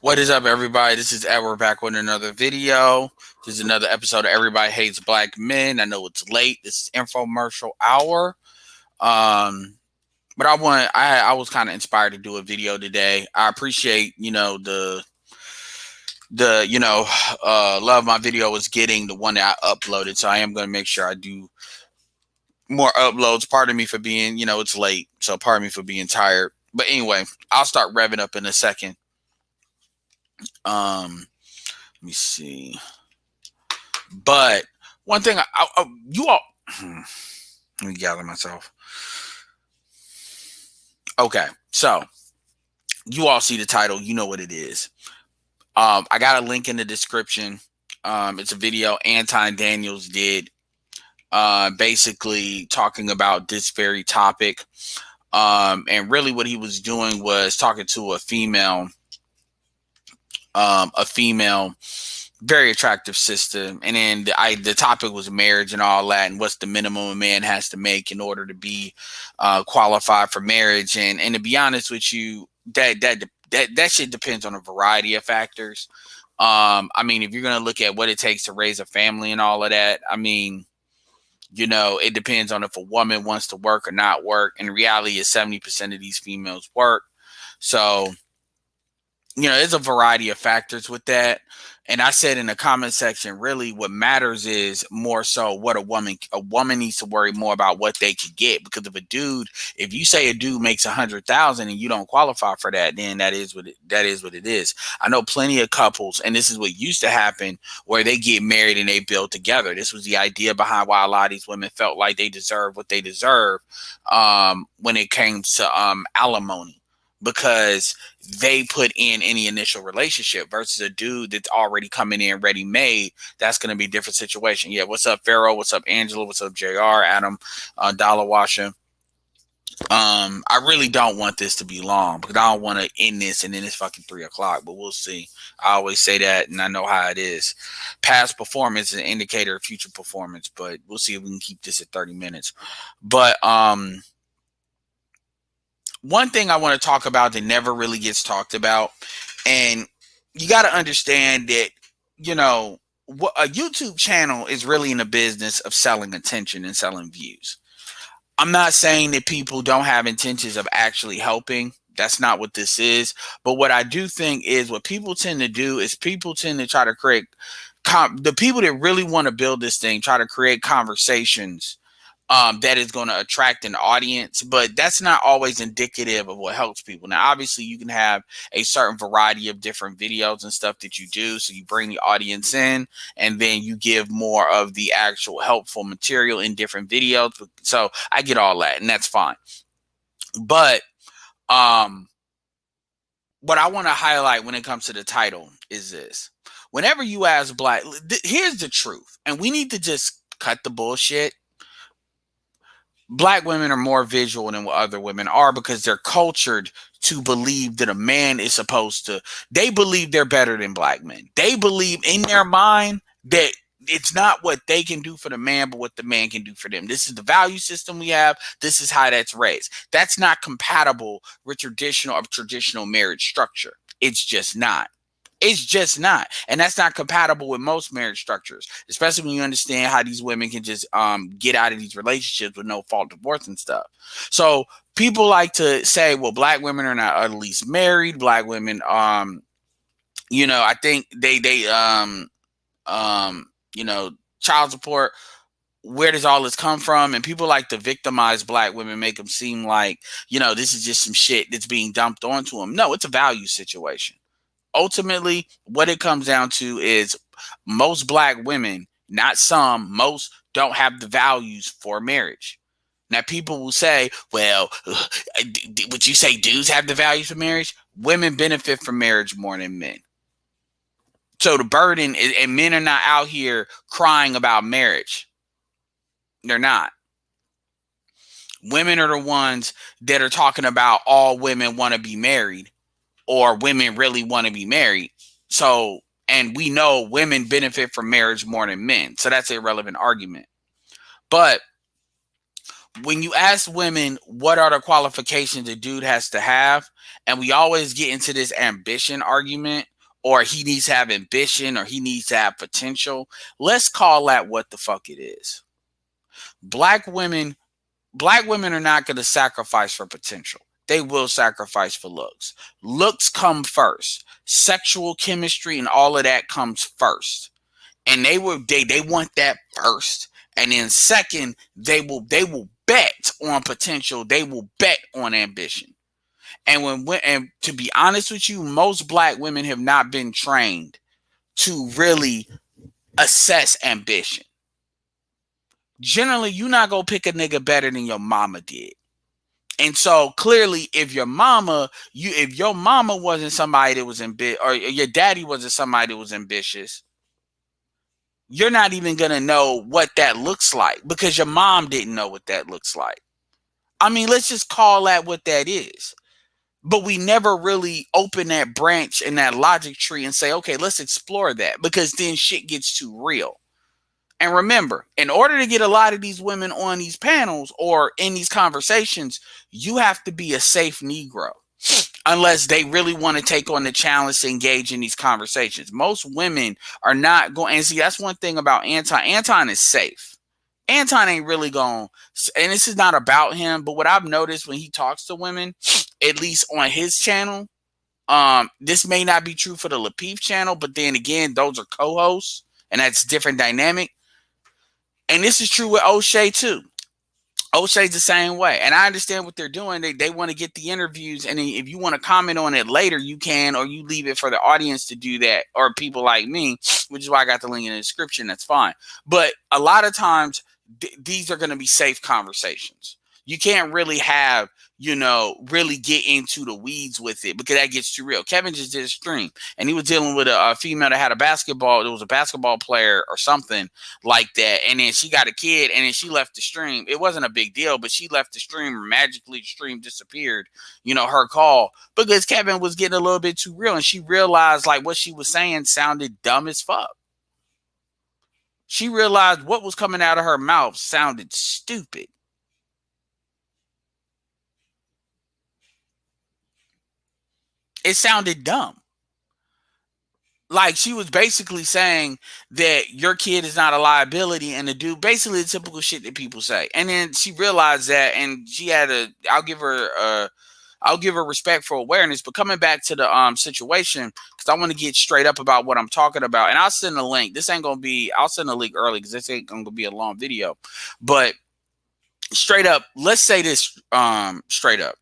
What is up, everybody? This is Edward back with another video. This is another episode of Everybody Hates Black Men. I know it's late. This is infomercial hour. Um, but I was kind of inspired to do a video today. I appreciate, love my video was getting, the one that I uploaded. So I am going to make sure I do more uploads. Pardon me for being, it's late. So pardon me for being tired. But anyway, I'll start revving up in a second. Let me see. But one thing, you all, let me gather myself. Okay, so you all see the title, you know what it is. I got a link in the description. It's a video Anton Daniels did, basically talking about this very topic. And really, what he was doing was talking to a female, very attractive sister, and then the topic was marriage and all that, and what's the minimum a man has to make in order to be qualified for marriage. And to be honest with you, that shit depends on a variety of factors. I mean, if you're gonna look at what it takes to raise a family and all of that, I mean, it depends on if a woman wants to work or not work. And the reality is 70% of these females work. So there's a variety of factors with that. And I said in the comment section, really what matters is more so what a woman needs to worry more about what they could get. Because if you say a dude makes 100,000 and you don't qualify for that, then that is what it is. I know plenty of couples, and this is what used to happen, where they get married and they build together. This was the idea behind why a lot of these women felt like they deserve what they deserve, when it came to alimony, because they put in any initial relationship versus a dude that's already coming in ready made. That's going to be a different situation. Yeah. What's up, Pharaoh? What's up, Angela? What's up, JR, Adam, Dollar Washer? I really don't want this to be long because I don't want to end this and then it's fucking 3:00, but we'll see. I always say that, and I know how it is. Past performance is an indicator of future performance, but we'll see if we can keep this at 30 minutes. But, one thing I want to talk about that never really gets talked about, and you got to understand that, what a YouTube channel is really in the business of selling attention and selling views. I'm not saying that people don't have intentions of actually helping. That's not what this is. But what I do think is what people tend to do is people tend to try to create, the people that really want to build this thing try to create conversations that is going to attract an audience, but that's not always indicative of what helps people. Now, obviously, you can have a certain variety of different videos and stuff that you do. So you bring the audience in and then you give more of the actual helpful material in different videos. So I get all that, and that's fine. But what I want to highlight when it comes to the title is this. Whenever you ask black, here's the truth, and we need to just cut the bullshit. Black women are more visual than what other women are because they're cultured to believe that a man is supposed to, they believe they're better than black men. They believe in their mind that it's not what they can do for the man, but what the man can do for them. This is the value system we have. This is how that's raised. That's not compatible with traditional marriage structure. It's just not. It's just not. And that's not compatible with most marriage structures, especially when you understand how these women can just get out of these relationships with no fault divorce and stuff. So people like to say, well, black women are not at least married. Black women, I think child support. Where does all this come from? And people like to victimize black women, make them seem like, this is just some shit that's being dumped onto them. No, it's a value situation. Ultimately, what it comes down to is most black women, not some, most don't have the values for marriage. Now, people will say, well, would you say dudes have the values for marriage? Women benefit from marriage more than men. So the burden is, and men are not out here crying about marriage. They're not. Women are the ones that are talking about all women want to be married, or women really want to be married. So, and we know women benefit from marriage more than men. So that's an irrelevant argument. But when you ask women what are the qualifications a dude has to have, and we always get into this ambition argument, or he needs to have ambition, or he needs to have potential. Let's call that what the fuck it is. Black women, black women are not going to sacrifice for potential. They will sacrifice for looks. Looks come first. Sexual chemistry and all of that comes first. And they want that first. And then second, they will bet on potential. They will bet on ambition. And to be honest with you, most black women have not been trained to really assess ambition. Generally, you're not gonna pick a nigga better than your mama did. And so clearly, if your mama wasn't somebody that was ambitious, or your daddy wasn't somebody that was ambitious, you're not even gonna know what that looks like because your mom didn't know what that looks like. I mean, let's just call that what that is. But we never really open that branch and that logic tree and say, okay, let's explore that, because then shit gets too real. And remember, in order to get a lot of these women on these panels or in these conversations, you have to be a safe Negro. Unless they really want to take on the challenge to engage in these conversations. Most women are not going. And see, that's one thing about Anton. Anton is safe. Anton ain't really going. And this is not about him, but what I've noticed when he talks to women, at least on his channel, this may not be true for the Lapeef channel, but then again, those are co-hosts, and that's different dynamic. And this is true with O'Shea too. O'Shea's the same way. And I understand what they're doing. They want to get the interviews. And if you want to comment on it later, you can, or you leave it for the audience to do that, or people like me, which is why I got the link in the description. That's fine. But a lot of times, these are going to be safe conversations. You can't really have, really get into the weeds with it because that gets too real. Kevin just did a stream and he was dealing with a female that had there was a basketball player or something like that. And then she got a kid and then she left the stream. It wasn't a big deal, but she left the stream. Magically, the stream disappeared, her call, because Kevin was getting a little bit too real. And she realized like what she was saying sounded dumb as fuck. She realized what was coming out of her mouth sounded stupid. It sounded dumb. Like she was basically saying that your kid is not a liability, and the dude, basically the typical shit that people say. And then she realized that, and she had I'll give her respect for awareness. But coming back to the situation, because I want to get straight up about what I'm talking about, and I'll send a link. This ain't gonna be. I'll send a link early because this ain't gonna be a long video. But straight up, let's say this straight up.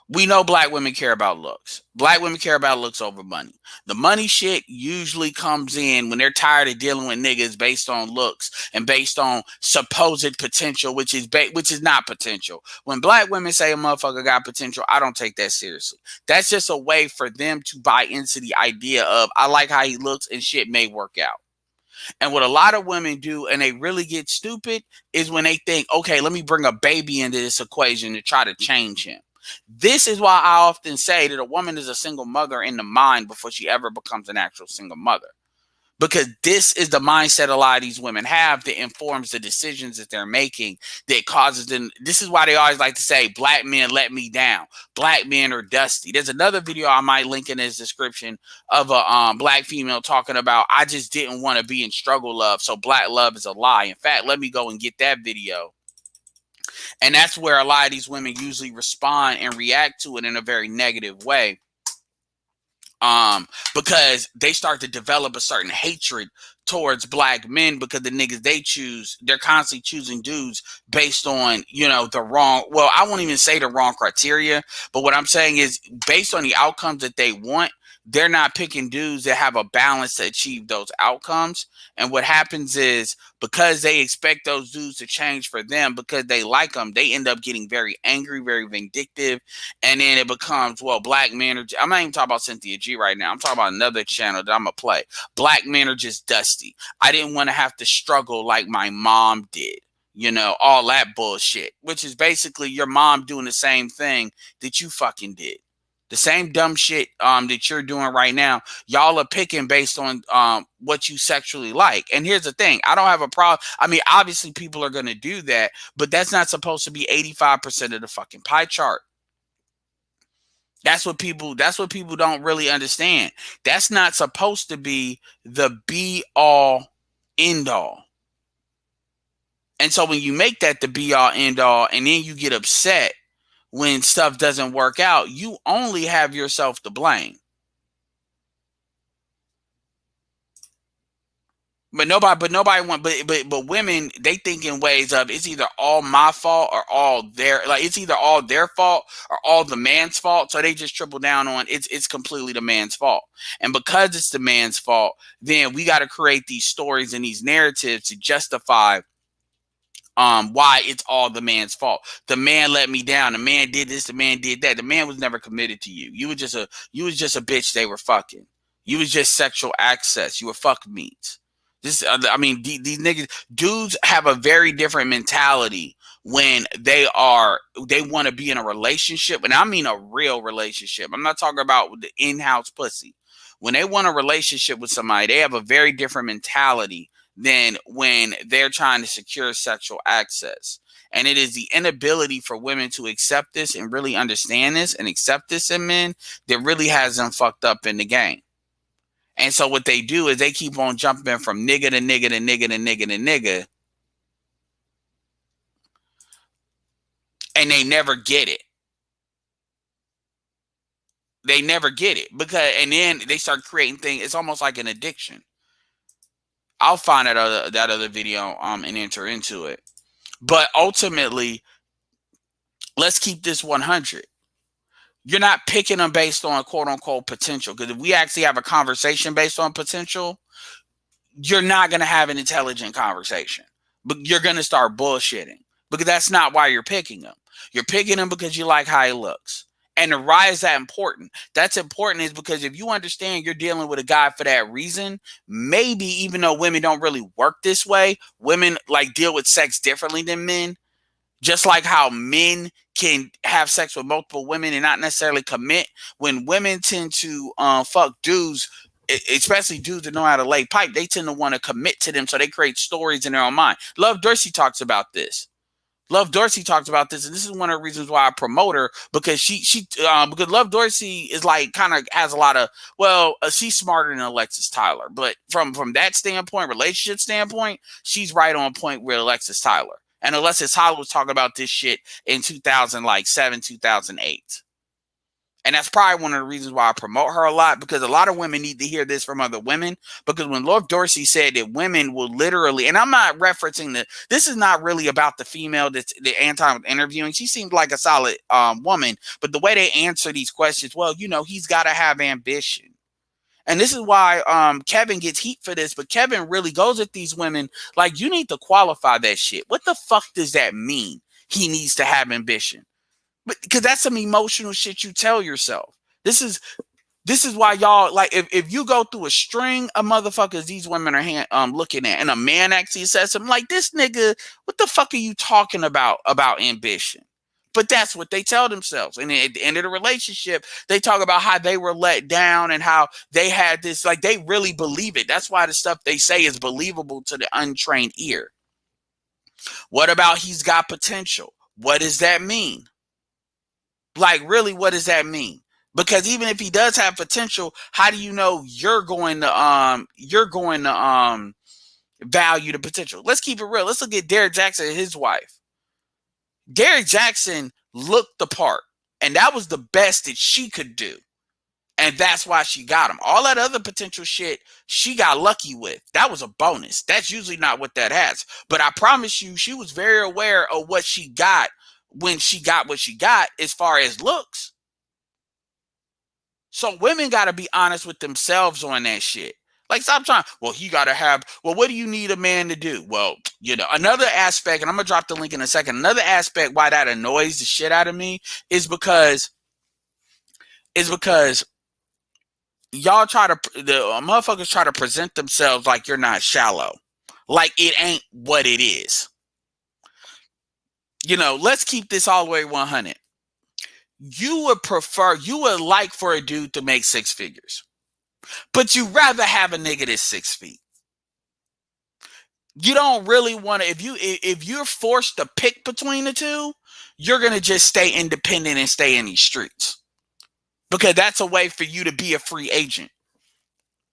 We know black women care about looks. Black women care about looks over money. The money shit usually comes in when they're tired of dealing with niggas based on looks and based on supposed potential, which is not potential. When black women say a motherfucker got potential, I don't take that seriously. That's just a way for them to buy into the idea of, I like how he looks and shit may work out. And what a lot of women do, and they really get stupid, is when they think, okay, let me bring a baby into this equation to try to change him. This is why I often say that a woman is a single mother in the mind before she ever becomes an actual single mother. Because this is the mindset a lot of these women have that informs the decisions that they're making, that causes them. This is why they always like to say, black men let me down. Black men are dusty. There's another video I might link in this description of a black female talking about, I just didn't want to be in struggle love, so black love is a lie. In fact, let me go and get that video. And that's where a lot of these women usually respond and react to it in a very negative way. Because they start to develop a certain hatred towards black men because the niggas they choose, they're constantly choosing dudes based on, the wrong, well, I won't even say the wrong criteria, but what I'm saying is based on the outcomes that they want, they're not picking dudes that have a balance to achieve those outcomes. And what happens is, because they expect those dudes to change for them because they like them, they end up getting very angry, very vindictive. And then it becomes, well, black men are, I'm not even talking about Cynthia G right now. I'm talking about another channel that I'm going to play. Black men are just dusty. I didn't want to have to struggle like my mom did. All that bullshit, which is basically your mom doing the same thing that you fucking did. The same dumb shit that you're doing right now, y'all are picking based on what you sexually like. And here's the thing, I don't have a problem. I mean, obviously people are going to do that, but that's not supposed to be 85% of the fucking pie chart. That's what people don't really understand. That's not supposed to be the be all end all. And so when you make that the be all end all and then you get upset when stuff doesn't work out, you only have yourself to blame. But women, they think in ways of it's either all my fault or all their, like it's either all their fault or all the man's fault. So they just triple down on it's completely the man's fault. And because it's the man's fault, then we got to create these stories and these narratives to justify why it's all the man's fault. The man let me down. The man did this. The man did that. The man was never committed to you. You was just a bitch they were fucking. You was just sexual access. You were fuck meat. I mean, these niggas, dudes have a very different mentality when they want to be in a relationship, and I mean a real relationship. I'm not talking about the in-house pussy. When they want a relationship with somebody, they have a very different mentality than when they're trying to secure sexual access. And it is the inability for women to accept this and really understand this and accept this in men that really has them fucked up in the game. And so what they do is they keep on jumping from nigga to nigga to nigga to nigga to nigga. And they never get it. They never get it. And then they start creating things. It's almost like an addiction. I'll find that other video and enter into it. But ultimately, let's keep this 100. You're not picking them based on quote unquote potential. Because if we actually have a conversation based on potential, you're not going to have an intelligent conversation. But you're going to start bullshitting. Because that's not why you're picking them. You're picking them because you like how he looks. And why is that important? That's important is because if you understand you're dealing with a guy for that reason, maybe even though women don't really work this way, women like deal with sex differently than men. Just like how men can have sex with multiple women and not necessarily commit, when women tend to fuck dudes, especially dudes that know how to lay pipe, they tend to want to commit to them, so they create stories in their own mind. Love Dorsey talks about this. Love Dorsey talks about this, and this is one of the reasons why I promote her, because because Love Dorsey is like kind of has a lot of she's smarter than Alexis Tyler, but from that standpoint, relationship standpoint, she's right on point with Alexis Tyler. And Alexis Tyler was talking about this shit in 2007, 2008. And that's probably one of the reasons why I promote her a lot, because a lot of women need to hear this from other women. Because when Lord Dorsey said that women will literally, and I'm not referencing this is not really about the female that Anton was interviewing. She seemed like a solid woman, but the way they answer these questions, he's got to have ambition. And this is why Kevin gets heat for this, but Kevin really goes at these women like, you need to qualify that shit. What the fuck does that mean? He needs to have ambition. But because that's some emotional shit you tell yourself. This is why y'all, like, if you go through a string of motherfuckers these women are looking at, and a man actually says something like, this nigga, what the fuck are you talking about ambition? But that's what they tell themselves. And at the end of the relationship, they talk about how they were let down and how they had this, like, they really believe it. That's why the stuff they say is believable to the untrained ear. What about he's got potential? What does that mean? Like, really, what does that mean? Because even if he does have potential, how do you know you're going to value the potential? Let's keep it real. Let's look at Derrick Jackson and his wife. Derrick Jackson looked the part, and that was the best that she could do. And that's why she got him. All that other potential shit, she got lucky with. That was a bonus. That's usually not what that has. But I promise you, she was very aware of what she got when she got what she got as far as looks. So women got to be honest with themselves on that shit. Like, stop trying. He got to have. What do you need a man to do? Another aspect, and I'm going to drop the link in a second. Another aspect why that annoys the shit out of me is because y'all motherfuckers try to present themselves like you're not shallow. Like it ain't what it is. Let's keep this all the way 100. you would like for a dude to make 6 figures, but you rather have a nigga that's 6 feet. You don't really want to, if you're forced to pick between the two, you're gonna just stay independent and stay in these streets, because that's a way for you to be a free agent.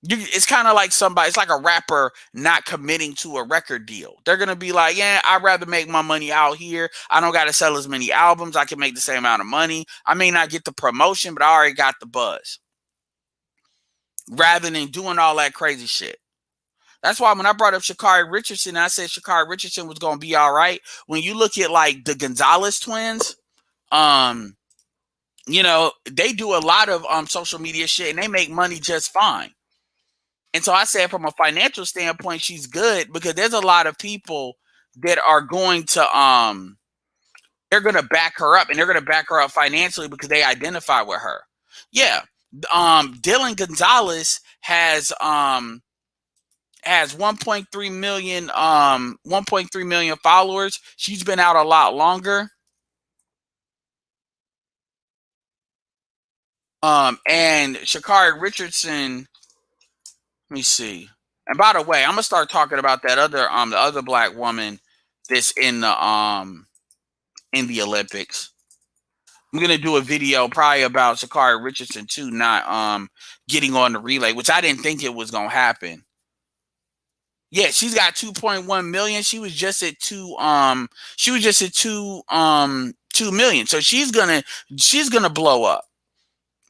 It's kind of like somebody, it's like a rapper not committing to a record deal. They're gonna be like, yeah, I'd rather make my money out here. I don't gotta sell as many albums. I can make the same amount of money. I may not get the promotion, but I already got the buzz. Rather than doing all that crazy shit. That's why when I brought up Sha'Carri Richardson, I said Sha'Carri Richardson was gonna be all right. When you look at like the Gonzalez twins, they do a lot of social media shit and they make money just fine. And so I said from a financial standpoint, she's good, because there's a lot of people that are going to they're gonna back her up, and they're gonna back her up financially because they identify with her. Yeah. Dylan Gonzalez has 1.3 million followers. She's been out a lot longer. And Sha'Carri Richardson, let me see. And by the way, I'm gonna start talking about that other the other black woman that's in the Olympics. I'm gonna do a video probably about Sha'Carri Richardson too, not getting on the relay, which I didn't think it was gonna happen. Yeah, she's got 2.1 million. She was just at 2 million. So she's gonna blow up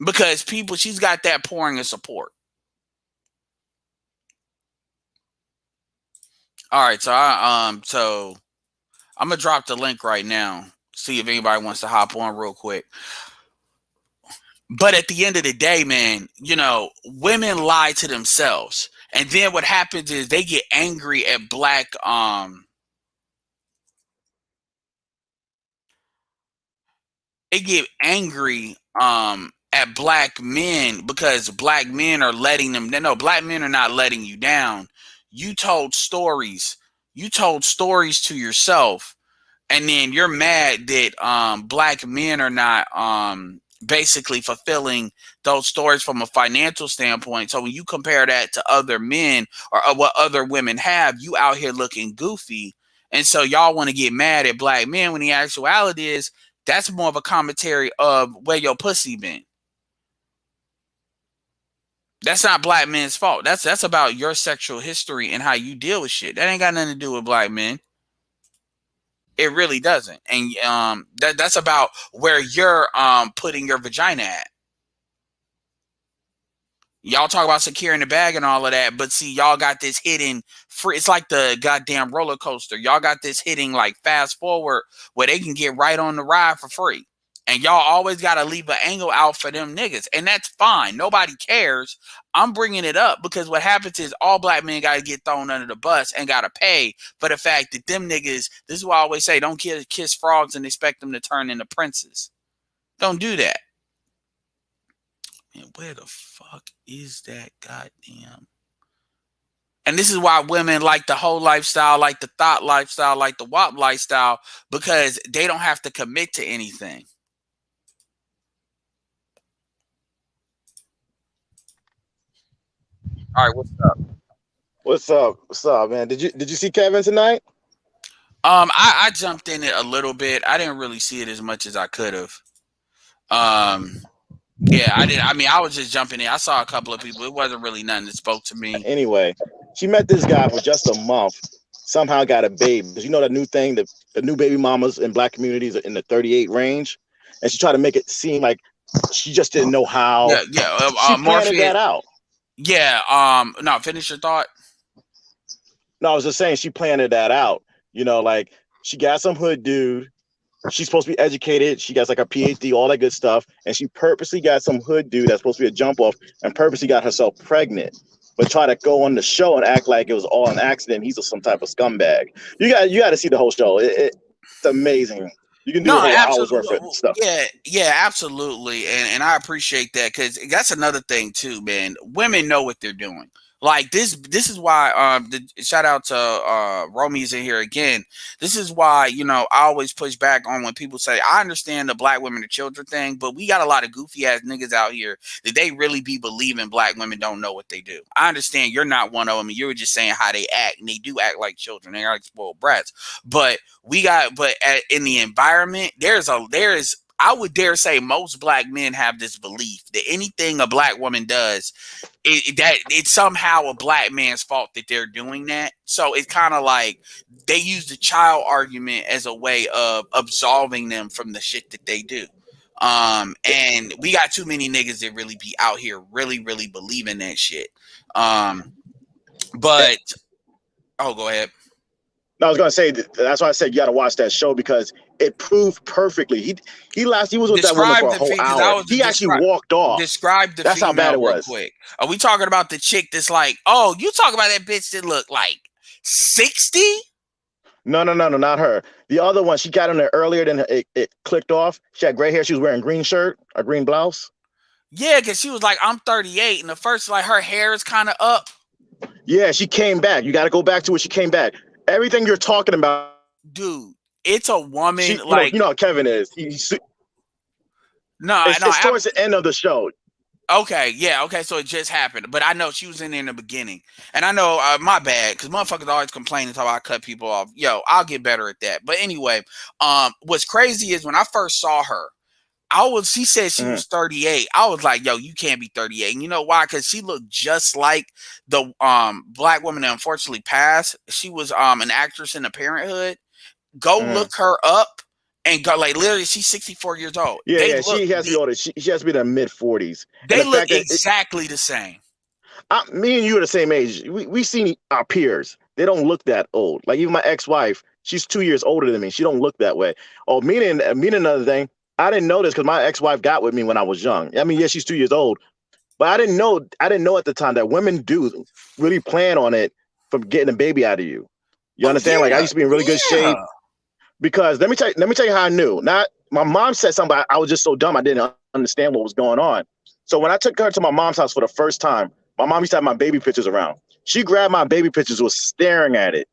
because she's got that pouring of support. All right, so I'm gonna drop the link right now. See if anybody wants to hop on real quick. But at the end of the day, man, women lie to themselves. And then what happens is they get angry at at black men, because black men are letting them. No, black men are not letting you down. You told stories. You told stories to yourself, and then you're mad that black men are not basically fulfilling those stories from a financial standpoint. So when you compare that to other men or what other women have, you out here looking goofy. And so y'all want to get mad at black men when the actuality is that's more of a commentary of where your pussy been. That's not black men's fault. That's about your sexual history and how you deal with shit. That ain't got nothing to do with black men. It really doesn't. And that's about where you're putting your vagina at. Y'all talk about securing the bag and all of that, but see, y'all got this hidden free. It's like the goddamn roller coaster. Y'all got this hitting like fast forward where they can get right on the ride for free. And y'all always got to leave an angle out for them niggas. And that's fine. Nobody cares. I'm bringing it up because what happens is all black men got to get thrown under the bus and got to pay for the fact that them niggas, this is what I always say, don't kiss frogs and expect them to turn into princes. Don't do that. Man, where the fuck is that goddamn? And this is why women like the whole lifestyle, like the thought lifestyle, like the WAP lifestyle, because they don't have to commit to anything. All right, what's up? What's up? What's up, man? Did you see Kevin tonight? I jumped in it a little bit. I didn't really see it as much as I could have. Yeah, I did. I mean, I was just jumping in. I saw a couple of people. It wasn't really nothing that spoke to me. Anyway, she met this guy for just a month. Somehow got a baby. Because you know that new thing, the new baby mamas in black communities are in the 38 range, and she tried to make it seem like she just didn't know how. Yeah. She planted that out. Yeah. No, finish your thought. No, I was just saying she planted that out. Like she got some hood dude. She's supposed to be educated. She got like a PhD, all that good stuff. And she purposely got some hood dude that's supposed to be a jump off and purposely got herself pregnant. But try to go on the show and act like it was all an accident. He's some type of scumbag. You got to see the whole show. It's amazing. You can do a whole hour's worth of stuff. Yeah, absolutely. And I appreciate that because that's another thing too, man. Women know what they're doing. Like this is why shout out to Romy's in here again. This is why, you know, I always push back on when people say I understand the black women and children thing, but we got a lot of goofy ass niggas out here that they really be believing black women don't know what they do. I understand you're not one of them, and you were just saying how they act, and they do act like children. They are like spoiled brats. But in the environment, there is I would dare say most black men have this belief that anything a black woman does, it's somehow a black man's fault that they're doing that. So it's kind of like they use the child argument as a way of absolving them from the shit that they do. And we got too many niggas that really be out here really, really believing that shit. But go ahead. No, I was gonna say that's why I said you got to watch that show because it proved perfectly. He was with that woman for a whole hour. He actually walked off. Describe the that's how bad it was. Quick. Are we talking about the chick that's like, oh, you talking about that bitch that looked like 60? No, not her. The other one, she got in there earlier than it clicked off. She had gray hair. She was wearing a green shirt, a green blouse. Yeah, because she was like, I'm 38, and the first, like, her hair is kind of up. Yeah, she came back. You got to go back to it. She came back. Everything you're talking about, dude. It's a woman. You know how Kevin is. It's towards the end of the show. Okay, yeah, okay, so it just happened, but I know she was in there in the beginning, and I know my bad because motherfuckers always complain until I cut people off. Yo, I'll get better at that. But anyway, what's crazy is when I first saw her, she said she was 38. I was like, yo, you can't be 38. And you know why? Because she looked just like the black woman that unfortunately passed. She was an actress in The Parenthood. Go look her up and go, like, literally, she's 64 years old. Yeah, she has to be older. She has to be in her mid-40s. They look exactly the same. Me and you are the same age. We seen our peers. They don't look that old. Like, even my ex-wife, she's 2 years older than me. She don't look that way. Oh, meaning another thing, I didn't know this because my ex-wife got with me when I was young. I mean, yeah, she's 2 years old, but I didn't know at the time that women do really plan on it from getting a baby out of you. You understand? Yeah, like, I used to be in really good shape because let me tell you how I knew. Not my mom said something, but I was just so dumb I didn't understand what was going on. So when I took her to my mom's house for the first time, my mom used to have my baby pictures around. She grabbed my baby pictures, was staring at it.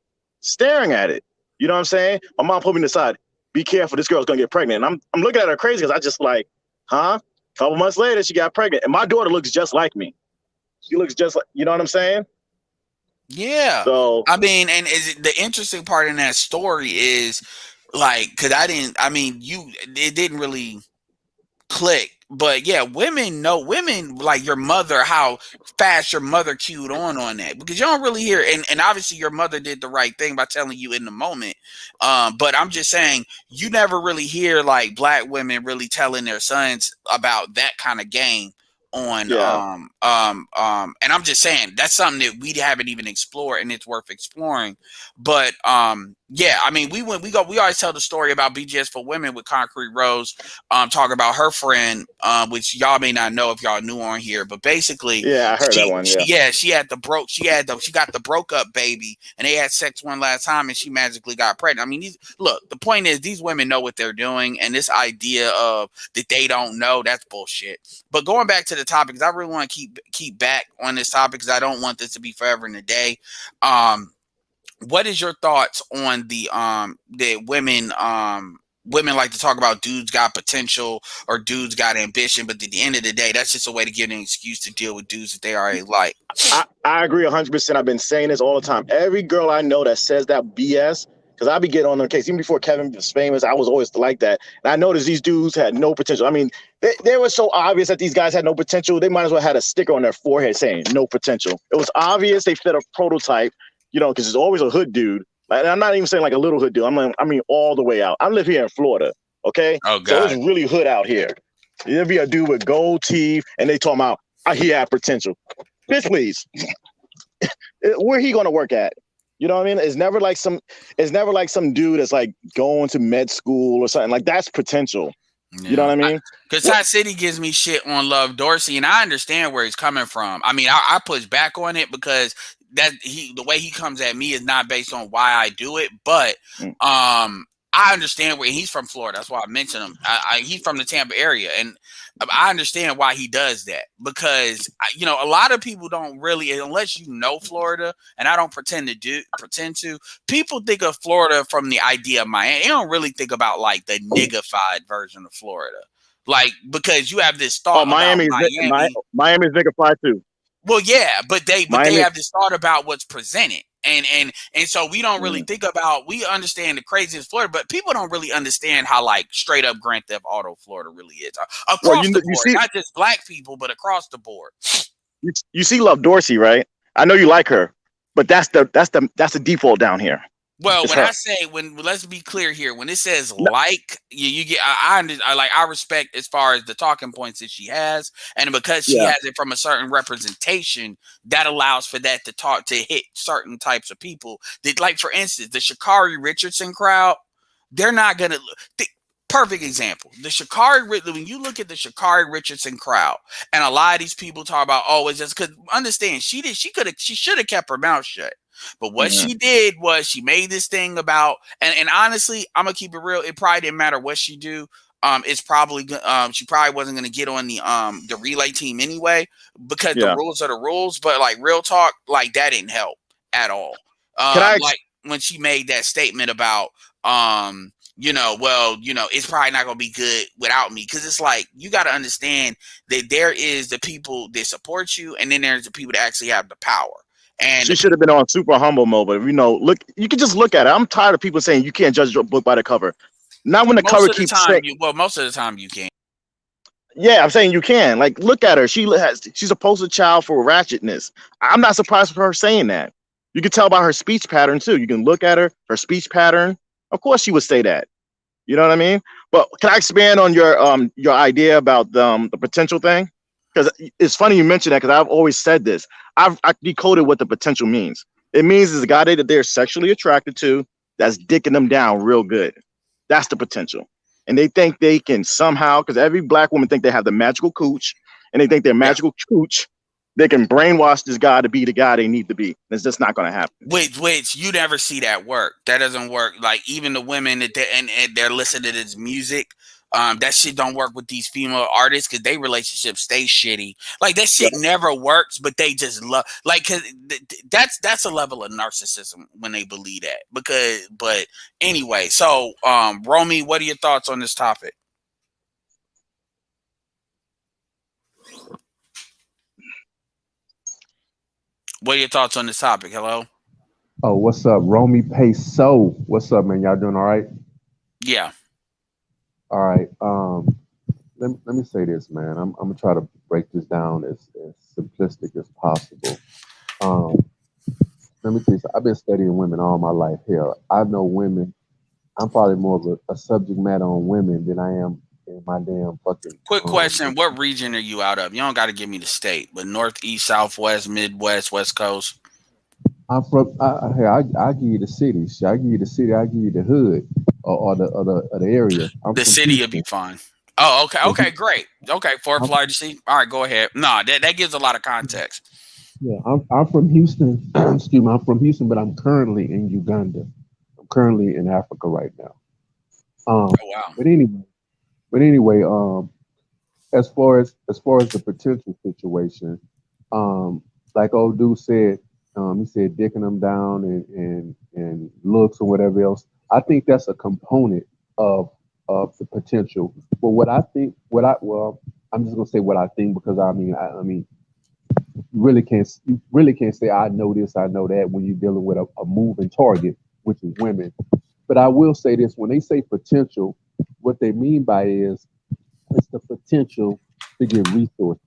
You know what I'm saying? My mom put me aside. Be careful, this girl's gonna get pregnant. And I'm looking at her crazy because I just like, huh? A couple months later, she got pregnant. And my daughter looks just like me. She looks just like, you know what I'm saying? Yeah. So I mean, and the interesting part in that story is like, because it didn't really click. But yeah, women like your mother, how fast your mother cued on that, because you don't really hear, and obviously your mother did the right thing by telling you in the moment. But I'm just saying, you never really hear like black women really telling their sons about that kind of game on and I'm just saying that's something that we haven't even explored, and it's worth exploring. But yeah, I mean, we always tell the story about BGS for Women with Concrete Rose, talking about her friend, which y'all may not know if y'all new on here, but basically, yeah, I heard that one. She got the broke up baby, and they had sex one last time, and she magically got pregnant. I mean, the point is, these women know what they're doing, and this idea of that they don't know, that's bullshit. But going back to the topic, because I really want to keep back on this topic, because I don't want this to be forever and a day. What is your thoughts on the women like to talk about dudes got potential or dudes got ambition, but at the end of the day, that's just a way to give an excuse to deal with dudes that they already like? I agree 100%. I've been saying this all the time. Every girl I know that says that BS, because I be getting on their case. Even before Kevin was famous, I was always like that. And I noticed these dudes had no potential. I mean, they were so obvious that these guys had no potential. They might as well have a sticker on their forehead saying no potential. It was obvious they fit a prototype, because it's always a hood dude. And I'm not even saying like a little hood dude. I mean all the way out. I live here in Florida, okay? Oh, God. So it's really hood out here. There'd be a dude with gold teeth, and they talking about he had potential. Bitch, please. Where he gonna work at? You know what I mean? It's never like some dude that's like going to med school or something. Like, that's potential. Yeah. You know what I mean? Because Ty City gives me shit on Love Dorsey, and I understand where he's coming from. I mean, I push back on it because the way he comes at me is not based on why I do it, but I understand where he's from, Florida. That's why I mentioned him. He's from the Tampa area, and I understand why he does that because a lot of people don't really, unless you know Florida, and I don't pretend to. People think of Florida from the idea of Miami. They don't really think about like the niggified version of Florida, like because you have this Oh, thought about Miami. Miami's nigga fly too. Well, yeah, but they Miami. have this thought about what's presented, and so we don't really Mm. think about. We understand the craziest Florida, but people don't really understand how like straight up Grand Theft Auto Florida really is Well, across the you board, see not just black people, but across the board. you see Love Dorsey, right? I know you like her, but that's the default down here. Well, It's when I her. say let's be clear here. When it says No, like, you get I respect as far as the talking points that she has, and because she yeah, has it from a certain representation, that allows for that to talk to hit certain types of people. That, like for instance, the Shakari Richardson crowd, they're not gonna. Perfect example. When you look at the Shakari Richardson crowd, and a lot of these people talk about, oh, it's just because understand she should have kept her mouth shut. But what yeah. she did was she made this thing about, and honestly, I'm gonna keep it real. It probably didn't matter what she do. It's probably she probably wasn't gonna get on the relay team anyway because the Yeah. rules are the rules. But like real talk, like that didn't help at all. Can I? Like when she made that statement about it's probably not gonna be good without me because it's like you got to understand that there is the people that support you, and then there's the people that actually have the power. And She the should have been on super humble mode, but look, you can just look at it. I'm tired of people saying you can't judge a book by the cover. Not when the most cover of the keeps time, saying, you can. yeah, I'm saying you can. Like, look at her. She's a poster child for ratchetness. I'm not surprised for her saying that. You can tell by her speech pattern too. You can look at her speech pattern. Of course, she would say that. You know what I mean? But can I expand on your idea about the potential thing? Because it's funny you mentioned that because I've always said this. I decoded what the potential means. It means is a guy that they're sexually attracted to that's dicking them down real good. That's the potential. And they think they can somehow, because every black woman think they have the magical cooch, and they think their Yeah. magical cooch, they can brainwash this guy to be the guy they need to be. It's just not going to happen. Which you never see that work. That doesn't work. Like even the women that and they're listening to this music, that shit don't work with these female artists because they relationships stay shitty. Like that shit never works, but they just love like cause that's a level of narcissism when they believe that. But anyway, so Romy, what are your thoughts on this topic? What are your thoughts on this topic? Hello? Oh, what's up, Romy Peso? What's up, man? Y'all doing all right? Yeah. All right. Let me say this, man. I'm gonna try to break this down as simplistic as possible. Um, let me tell you, I've been studying women all my life. Hell, I know women. I'm probably more of a subject matter on women than I am in my damn fucking. Quick question. What region are you out of? You don't got to give me the state, but northeast, southwest, midwest, west coast. I'm from. I give you the city. Shit, I give you the city. I give you the hood or the area. I'm The from city will be Houston. fine. Oh, okay. Yeah, Okay, great. Okay, fourth I'm, largest city. All right, go ahead. No, that gives a lot of context. yeah, I'm from Houston. Excuse me. I'm from Houston, but I'm currently in Uganda. I'm currently in Africa right now. Um, Oh, wow. but anyway, but anyway, as far as the potential situation, um, like old dude said, he said dicking them down and looks or whatever else. I think that's a component of of the potential. But what I think, I'm just gonna say what I think because I mean, you really can't say I know this, I know that when you're dealing with a moving target, which is women. But I will say this: when they say potential, what they mean by is it's the potential to get resources,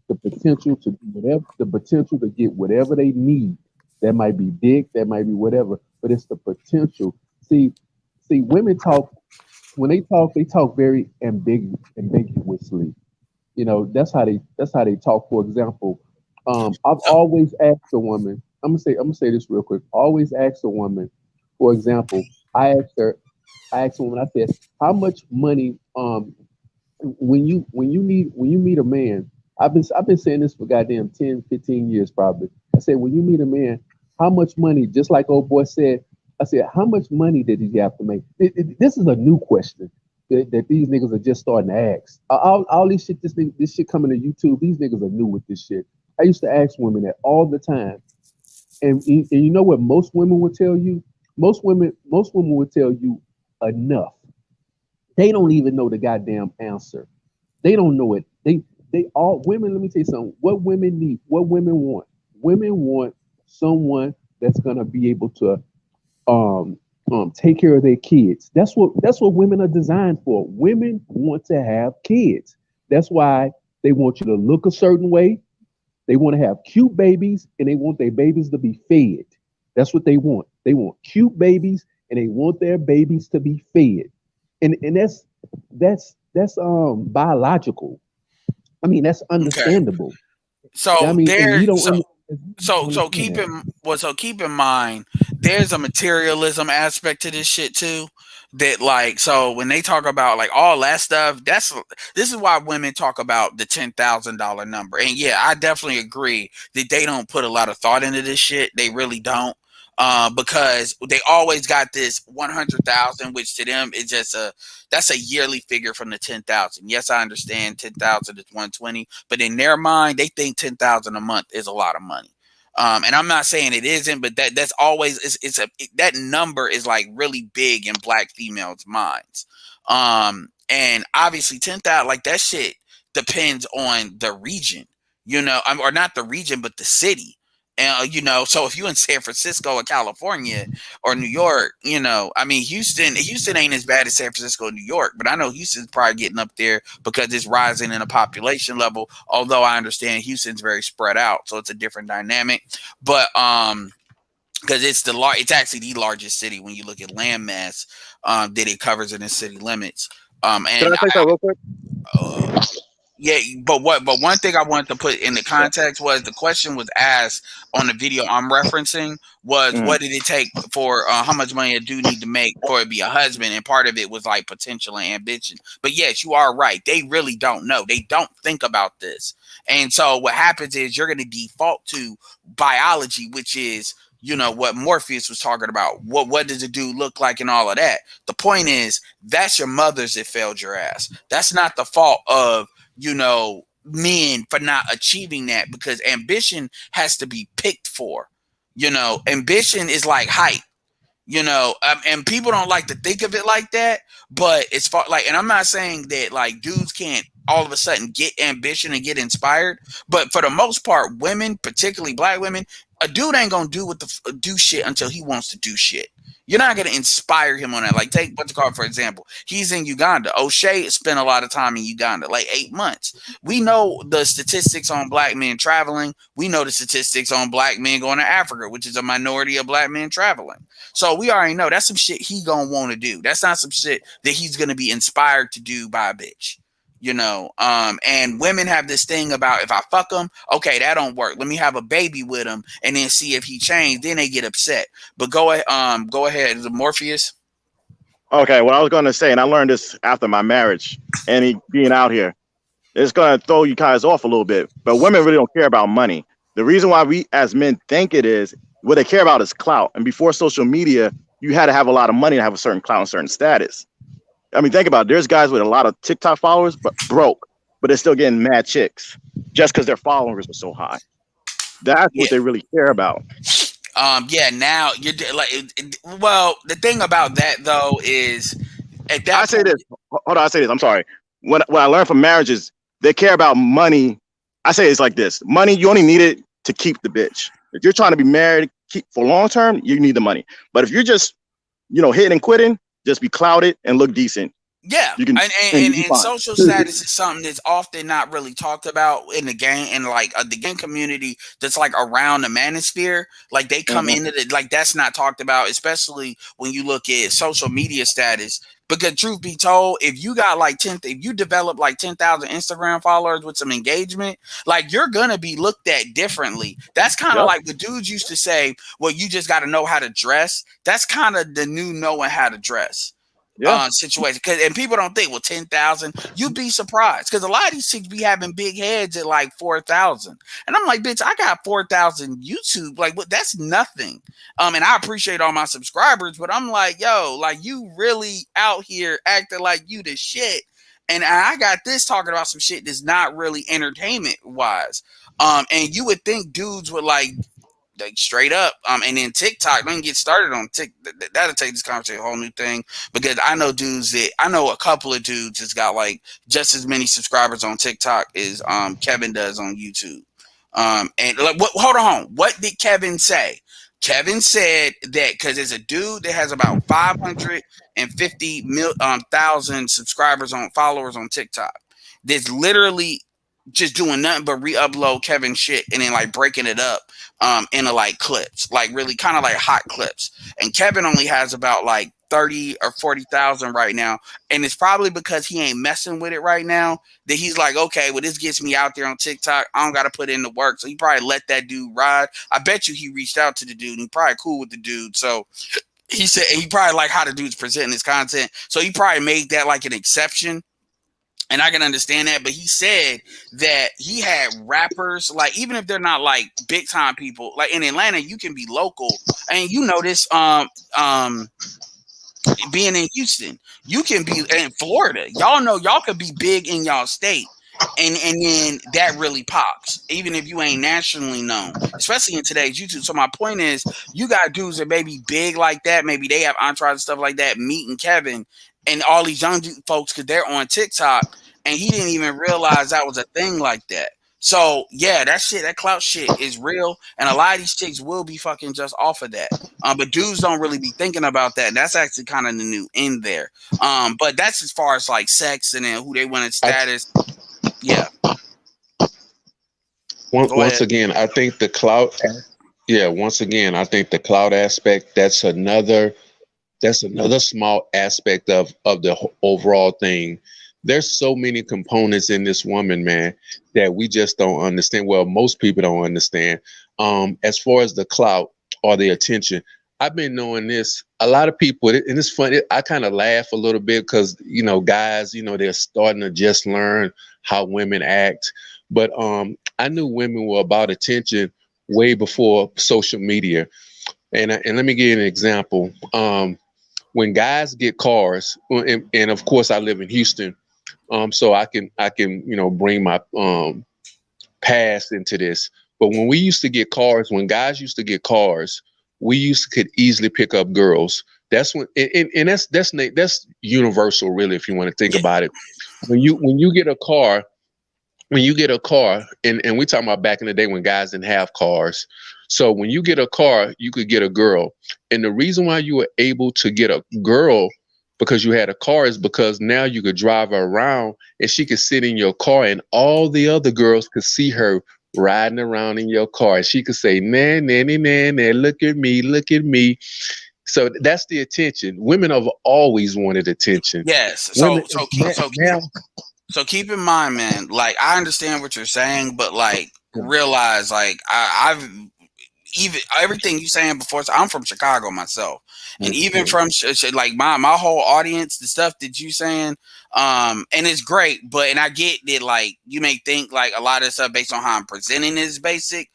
the potential to do whatever, the potential to get whatever they need. That might be dick, that might be whatever, but it's the potential. See, women talk when they talk very ambiguously. That's how they talk. For example, I've So, always asked a woman. I'm gonna say this real quick. Always asked a woman. For example, I asked a woman. I said, "How much money when you meet a man, I've been saying this for goddamn 10, 15 years probably. I said when you meet a man, how much money, just like old boy said, I said, how much money did he have to make? This is a new question that these niggas are just starting to ask. All this shit, this shit coming to YouTube. These niggas are new with this shit. I used to ask women that all the time, and you know what? Most women would tell you. Most women would tell you enough. They don't even know the goddamn answer. They don't know it. They all women. Let me tell you something. What women need, what women want. Women want someone that's gonna be able to um take care of their kids. That's what women are designed for. Women want to have kids. That's why they want you to look a certain way. They want to have cute babies and they want their babies to be fed. That's what they want. They want cute babies and they want their babies to be fed. And that's biological. I mean, that's Okay. understandable. I So mean, and there we don't, so we don't so understand keep that. in so keep in mind there's a materialism aspect to this shit too. That like so when they talk about like all that stuff, this is why women talk about the $10,000 number. And yeah, I definitely agree that they don't put a lot of thought into this shit. They really don't. Because they always got this 100,000, which to them is just that's a yearly figure from the 10,000. Yes, I understand 10,000 is 120, but in their mind, they think 10,000 a month is a lot of money. And I'm not saying it isn't, but that's always that number is like really big in black females' minds. And obviously 10,000 like that shit depends on the region, or not the region, but the city. So if you in San Francisco or California or New York, I mean, Houston ain't as bad as San Francisco or New York, but I know Houston's probably getting up there because it's rising in a population level. Although I understand Houston's very spread out, so it's a different dynamic. But because it's actually the largest city when you look at land mass that it covers in the city limits. Can And I say something real quick? uh, yeah, but one thing I wanted to put in the context was the question was asked on the video I'm referencing was Mm. what did it take for how much money a dude need to make for it to be a husband, and part of it was like potential and ambition. But yes, you are right. They really don't know. They don't think about this. And so what happens is you're gonna default to biology, which is what Morpheus was talking about. What does a dude look like and all of that. The point is that's your mothers that failed your ass. That's not the fault of men for not achieving that, because ambition has to be picked for. Ambition is like height. And people don't like to think of it like that, but it's far like, and I'm not saying that like dudes can't all of a sudden get ambition and get inspired, but for the most part, women, particularly black women, a dude ain't gonna do shit until he wants to do shit. You're not gonna inspire him on that. Like take what's it called, for example. He's in Uganda. O'Shea spent a lot of time in Uganda, like 8 months. We know the statistics on black men traveling. We know the statistics on black men going to Africa, which is a minority of black men traveling. So we already know that's some shit he gonna want to do. That's not some shit that he's gonna be inspired to do by a bitch. And women have this thing about if I fuck him, okay, that don't work. Let me have a baby with him and then see if he changed. Then they get upset. But go ahead, is it Morpheus? Okay, what I was going to say, and I learned this after my marriage and being out here, it's going to throw you guys off a little bit. But women really don't care about money. The reason why we as men think it is, what they care about is clout. And before social media, you had to have a lot of money to have a certain clout and certain status. I mean, think about it. There's guys with a lot of TikTok followers, but broke, but they're still getting mad chicks just because their followers are so high. That's Yeah. what they really care about. Yeah, now you're like, well, the thing about that though is at I that say point, this. Hold on, I say this. I'm sorry. What I learned from marriages, they care about money. I say it's like this: money, you only need it to keep the bitch. If you're trying to be married, keep for long term, you need the money. But if you're just, hitting and quitting, just be clouded and look decent. yeah, You can and and and, you be and fine. social status is something that's often not really talked about in the game, and like the game community that's like around the manosphere. Like they come Mhm. into it, like that's not talked about, especially when you look at social media status. Because truth be told, if you got like if you develop like 10,000 Instagram followers with some engagement, like you're gonna be looked at differently. That's kind of Yep. like the dudes used to say, "Well, you just got to know how to dress." That's kind of the new knowing how to dress. Yeah. situation. And people don't think, well, 10,000, you'd be surprised because a lot of these chicks be having big heads at like 4,000, and I'm like, bitch, I got 4,000 YouTube, like what? That's nothing. And I appreciate all my subscribers, but I'm like, yo, like you really out here acting like you the shit, and I got this talking about some shit that's not really entertainment wise. And you would think dudes would like straight up. And then TikTok, don't get started on TikTok. That'll take this conversation a whole new thing because I know a couple of dudes that's got like just as many subscribers on TikTok as Kevin does on YouTube. And like, hold on, what did Kevin say? Kevin said that because there's a dude that has about 550,000 subscribers on followers on TikTok. That's literally just doing nothing but re-upload Kevin shit and then like breaking it up into like clips, like really kind of like hot clips. And Kevin only has about like 30 or 40,000 right now. And it's probably because he ain't messing with it right now that he's like, okay, well, this gets me out there on TikTok. I don't got to put in the work. So he probably let that dude ride. I bet you he reached out to the dude and he probably cool with the dude. So he said he probably like how the dude's presenting his content. So he probably made that like an exception. And I can understand that, but he said that he had rappers, like even if they're not like big time people, like in Atlanta, you can be local, and you know this. Being in Houston, you can be in Florida. Y'all know y'all could be big in y'all state, and then that really pops, even if you ain't nationally known, especially in today's YouTube. So my point is, you got dudes that may be big like that, maybe they have entourage and stuff like that, meeting Kevin and all these young folks because they're on TikTok, and he didn't even realize that was a thing like that. So yeah, that shit, that clout shit is real, and a lot of these chicks will be fucking just off of that. But dudes don't really be thinking about that. And that's actually kind of the new end there. But that's as far as like sex and then who they want in status. Yeah. Once again, I think the clout. Yeah, once again, I think the clout aspect. That's another small aspect of the overall thing. There's so many components in this woman, man, that we just don't understand. Well, most people don't understand. As far as the clout or the attention, I've been knowing this. A lot of people, and it's funny. I kind of laugh a little bit because guys, they're starting to just learn how women act. But I knew women were about attention way before social media. And let me give you an example. When guys get cars, and of course I live in Houston, so I can bring my past into this. But when we used to get cars, when guys used to get cars, we could easily pick up girls. That's when, and that's universal, really, if you want to think about it. When you get a car, and we're talking about back in the day when guys didn't have cars. So when you get a car, you could get a girl. And the reason why you were able to get a girl because you had a car is because now you could drive her around and she could sit in your car and all the other girls could see her riding around in your car. And she could say, man, nanny, nan, look at me, look at me. So that's the attention. Women have always wanted attention. Yes. So keep in mind, man, like I understand what you're saying, but like realize like I've even everything you saying before. So I'm from Chicago myself, and even from like my whole audience, the stuff that you saying, and it's great. But and I get that like you may think like a lot of stuff based on how I'm presenting is basic.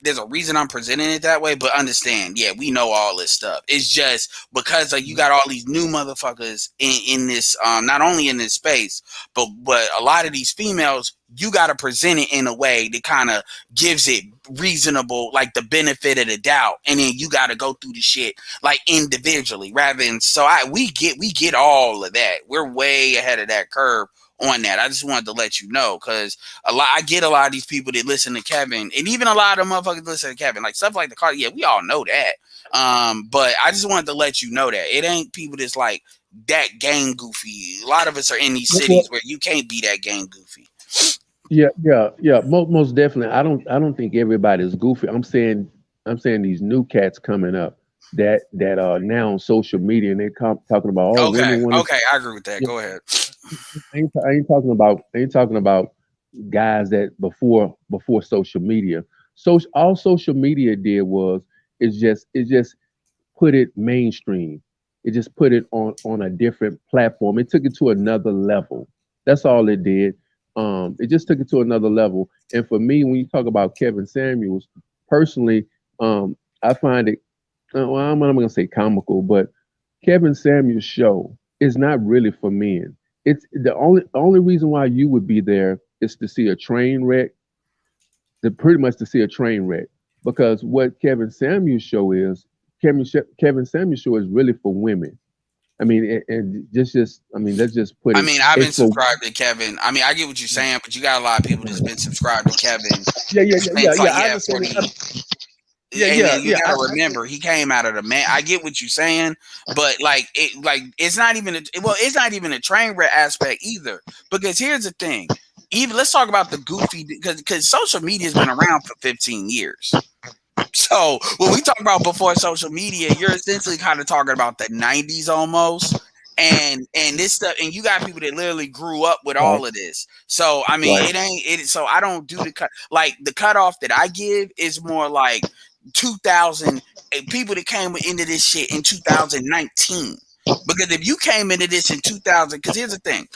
There's a reason I'm presenting it that way, but understand, yeah, we know all this stuff. It's just because like you got all these new motherfuckers in this, not only in this space, but a lot of these females, you got to present it in a way that kind of gives it reasonable, like the benefit of the doubt, and then you got to go through the shit like individually rather than. So we get all of that. We're way ahead of that curve on that. I just wanted to let you know because I get a lot of these people that listen to Kevin, and even a lot of motherfuckers listen to Kevin, like stuff like the car. Yeah, we all know that. But I just wanted to let you know that it ain't people that's like that gang goofy. A lot of us are in these cities where you can't be that gang goofy. Yeah. Most definitely. I don't think everybody's goofy. I'm saying these new cats coming up that are now on social media and they talking about women want. Okay, I agree with that. Go ahead. I ain't talking about guys that before social media. So all social media did was it just put it mainstream. It just put it on a different platform. It took it to another level. That's all it did. It just took it to another level. And for me, when you talk about Kevin Samuels, personally, I find it. Well, I'm not gonna say comical, but Kevin Samuels' show is not really for men. It's the only reason why you would be there is to see a train wreck, to pretty much to see a train wreck. Because what Kevin Samuels' show is, Kevin Samuels' show is really for women. I mean, and just I mean, let's just put I it. mean, I've been It's for subscribed to Kevin. I mean, I get what you're saying, but you got a lot of people that's been subscribed to Kevin since like I understand 40. Yeah, And then yeah, you yeah. got to remember, he came out of the man. I get what you're saying, but like it's not even it's not even a train wreck aspect either. Because here's the thing, even let's talk about the goofy because social media has been around for 15 years. So when we talk about before social media, you're essentially kind of talking about the 90s almost. And this stuff, and you got people that literally grew up with Right, all of this. So I mean, right, it ain't it. So I don't do the cut. Like the cutoff that I give is more like 2000 people that came into this shit in 2019. Because if you came into this in 2000, because here's the thing,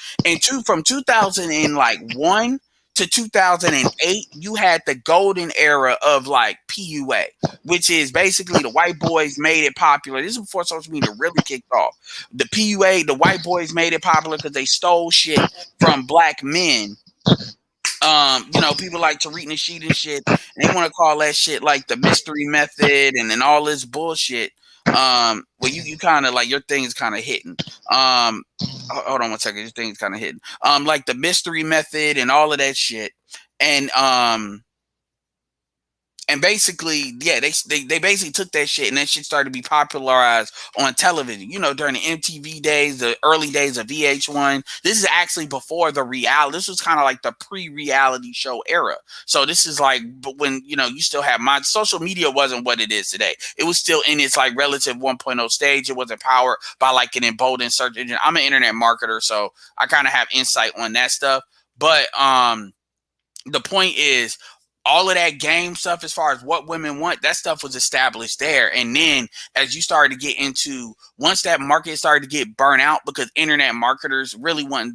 from 2001 to 2008, you had the golden era of like PUA, which is basically the white boys made it popular. This is before social media really kicked off. The PUA, the white boys made it popular because they stole shit from black men. People like Tariq Nasheed and shit, and they want to call that shit like the mystery method and then all this bullshit. Well, you kind of like your thing's kind of hitting. Hold on one second, your thing's kind of hitting. Like the mystery method and all of that shit, and basically, yeah, they basically took that shit and that shit started to be popularized on television. During the MTV days, the early days of VH1. This is actually before the reality. This was kind of like the pre-reality show era. So this is like, but when you still have my social media wasn't what it is today. It was still in its like relative 1.0 stage. It wasn't powered by like an emboldened search engine. I'm an internet marketer, so I kind of have insight on that stuff. But the point is all of that game stuff as far as what women want, that stuff was established there. And then as you started to get into, once that market started to get burnt out, because internet marketers really weren't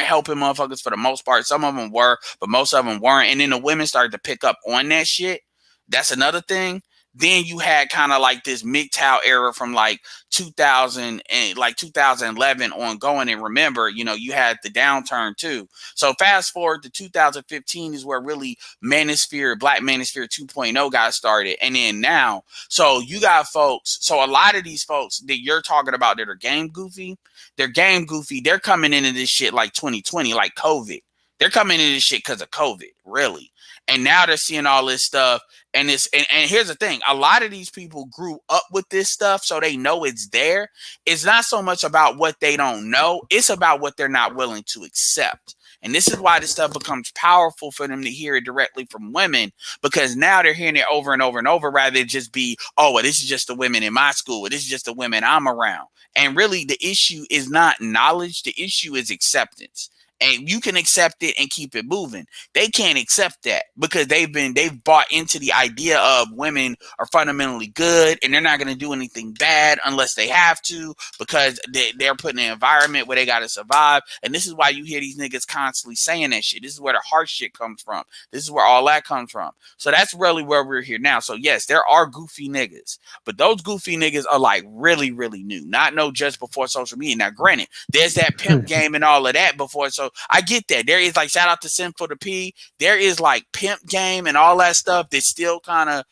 helping motherfuckers for the most part. Some of them were, but most of them weren't. And then the women started to pick up on that shit. That's another thing. Then you had kind of like this MGTOW era from like 2000 and like 2011 ongoing. And remember, you had the downturn too. So fast forward to 2015 is where really Black Manosphere 2.0 got started. And then now, so you got folks, so a lot of these folks that you're talking about that are game goofy, they're coming into this shit like 2020, like COVID. They're coming into this shit because of COVID, really. And now they're seeing all this stuff. And here's the thing, a lot of these people grew up with this stuff, so they know it's there. It's not so much about what they don't know, it's about what they're not willing to accept. And this is why this stuff becomes powerful for them to hear it directly from women, because now they're hearing it over and over and over, rather than just be, oh, well, this is just the women in my school, or this is just the women I'm around. And really, the issue is not knowledge, the issue is acceptance. And you can accept it and keep it moving. They can't accept that because they've bought into the idea of women are fundamentally good and they're not going to do anything bad unless they have to, because they're put in an environment where they got to survive. And this is why you hear these niggas constantly saying that shit. This is where the harsh shit comes from. This is where all that comes from. So that's really where we're here now. So yes, there are goofy niggas, but those goofy niggas are like really, really new, not no just before social media. Now, granted, there's that pimp game and all of that before. So I get that. There is like, shout out to Sin for the P. There is like pimp game and all that stuff that's still kind of,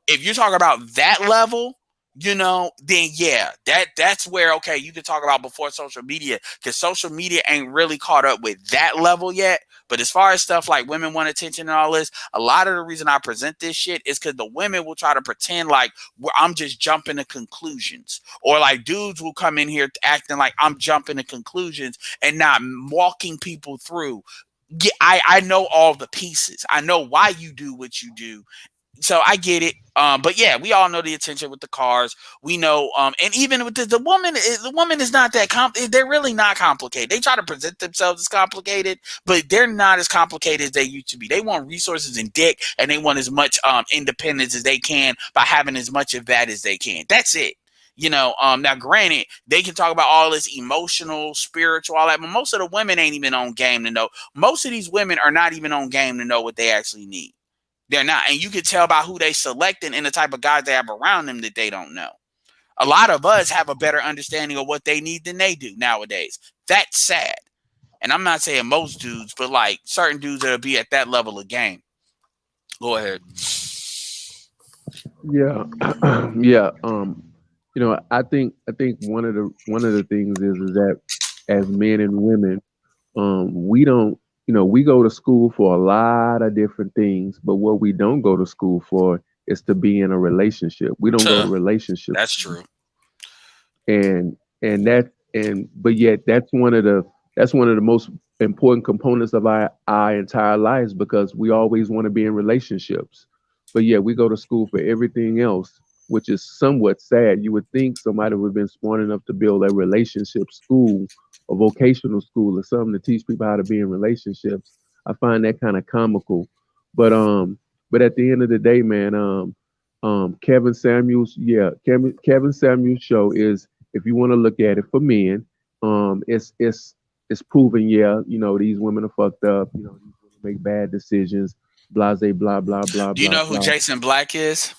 if you're talking about that level, then yeah, that's where, okay, you can talk about before social media, because social media ain't really caught up with that level yet. But as far as stuff like women want attention and all this, a lot of the reason I present this shit is because the women will try to pretend like I'm just jumping to conclusions, or like dudes will come in here acting like I'm jumping to conclusions and not walking people through. Yeah, I know all the pieces. I know why you do what you do. So I get it. But yeah, we all know the attention with the cars. We know, and even with the woman is not that they're really not complicated. They try to present themselves as complicated, but they're not as complicated as they used to be. They want resources and dick, and they want as much independence as they can by having as much of that as they can. That's it. Now granted, they can talk about all this emotional, spiritual, all that, but most of the women ain't even on game to know. Most of these women are not even on game to know what they actually need. They're not. And you can tell by who they selecting and the type of guys they have around them that they don't know. A lot of us have a better understanding of what they need than they do nowadays. That's sad. And I'm not saying most dudes, but like certain dudes that'll be at that level of game. Go ahead. Yeah, yeah. I think one of the things is that as men and women, we don't, we go to school for a lot of different things, but what we don't go to school for is to be in a relationship. We don't go to relationships, That's true. but yet that's one of the most important components of our entire lives, because we always want to be in relationships, but yeah, we go to school for everything else, which is somewhat sad. You would think somebody would have been smart enough to build a relationship school, a vocational school, or something to teach people how to be in relationships. I find that kind of comical, but at the end of the day, man, Kevin Samuels, yeah, Kevin Samuels show is, if you want to look at it for men, it's proven, yeah, these women are fucked up, these women make bad decisions, blase, blah, blah, blah, Do you blah, know who blah. Jason Black is?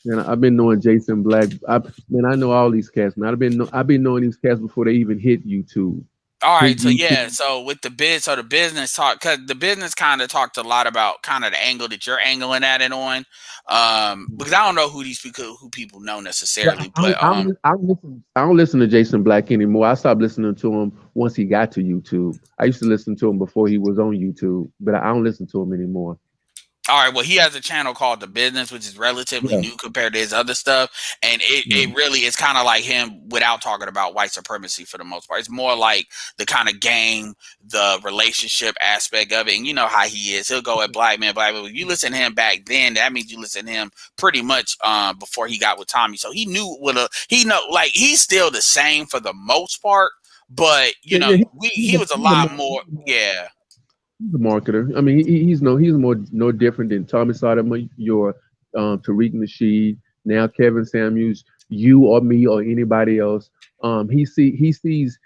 And I've been knowing Jason Black. I know all these cats, man. I've been knowing these cats before they even hit YouTube. All Hit right, so yeah, YouTube. so with the business talk, because the business kind of talked a lot about kind of the angle that you're angling at it on, because I don't know who people know Yeah, necessarily, but I don't listen to Jason Black anymore. I stopped listening to him once he got to YouTube. I used to listen to him before he was on YouTube, but I don't listen to him anymore. all right, well, he has a channel called The Business, which is relatively Yeah, new compared to his other stuff. And yeah. it really is kind of like him without talking about white supremacy for the most part. It's more like the kind of game, the relationship aspect of it. And you know how he is. He'll go at black men, black women. If you listen to him back then, that means you listen to him pretty much before he got with Tommy. So he knew like he's still the same for the most part. But, Yeah, yeah. he was a lot more, yeah. He's a marketer. I mean, he's more no different than Tommy Sotomayor, your Tariq Nasheed, now Kevin Samuels, you or me or anybody else. He sees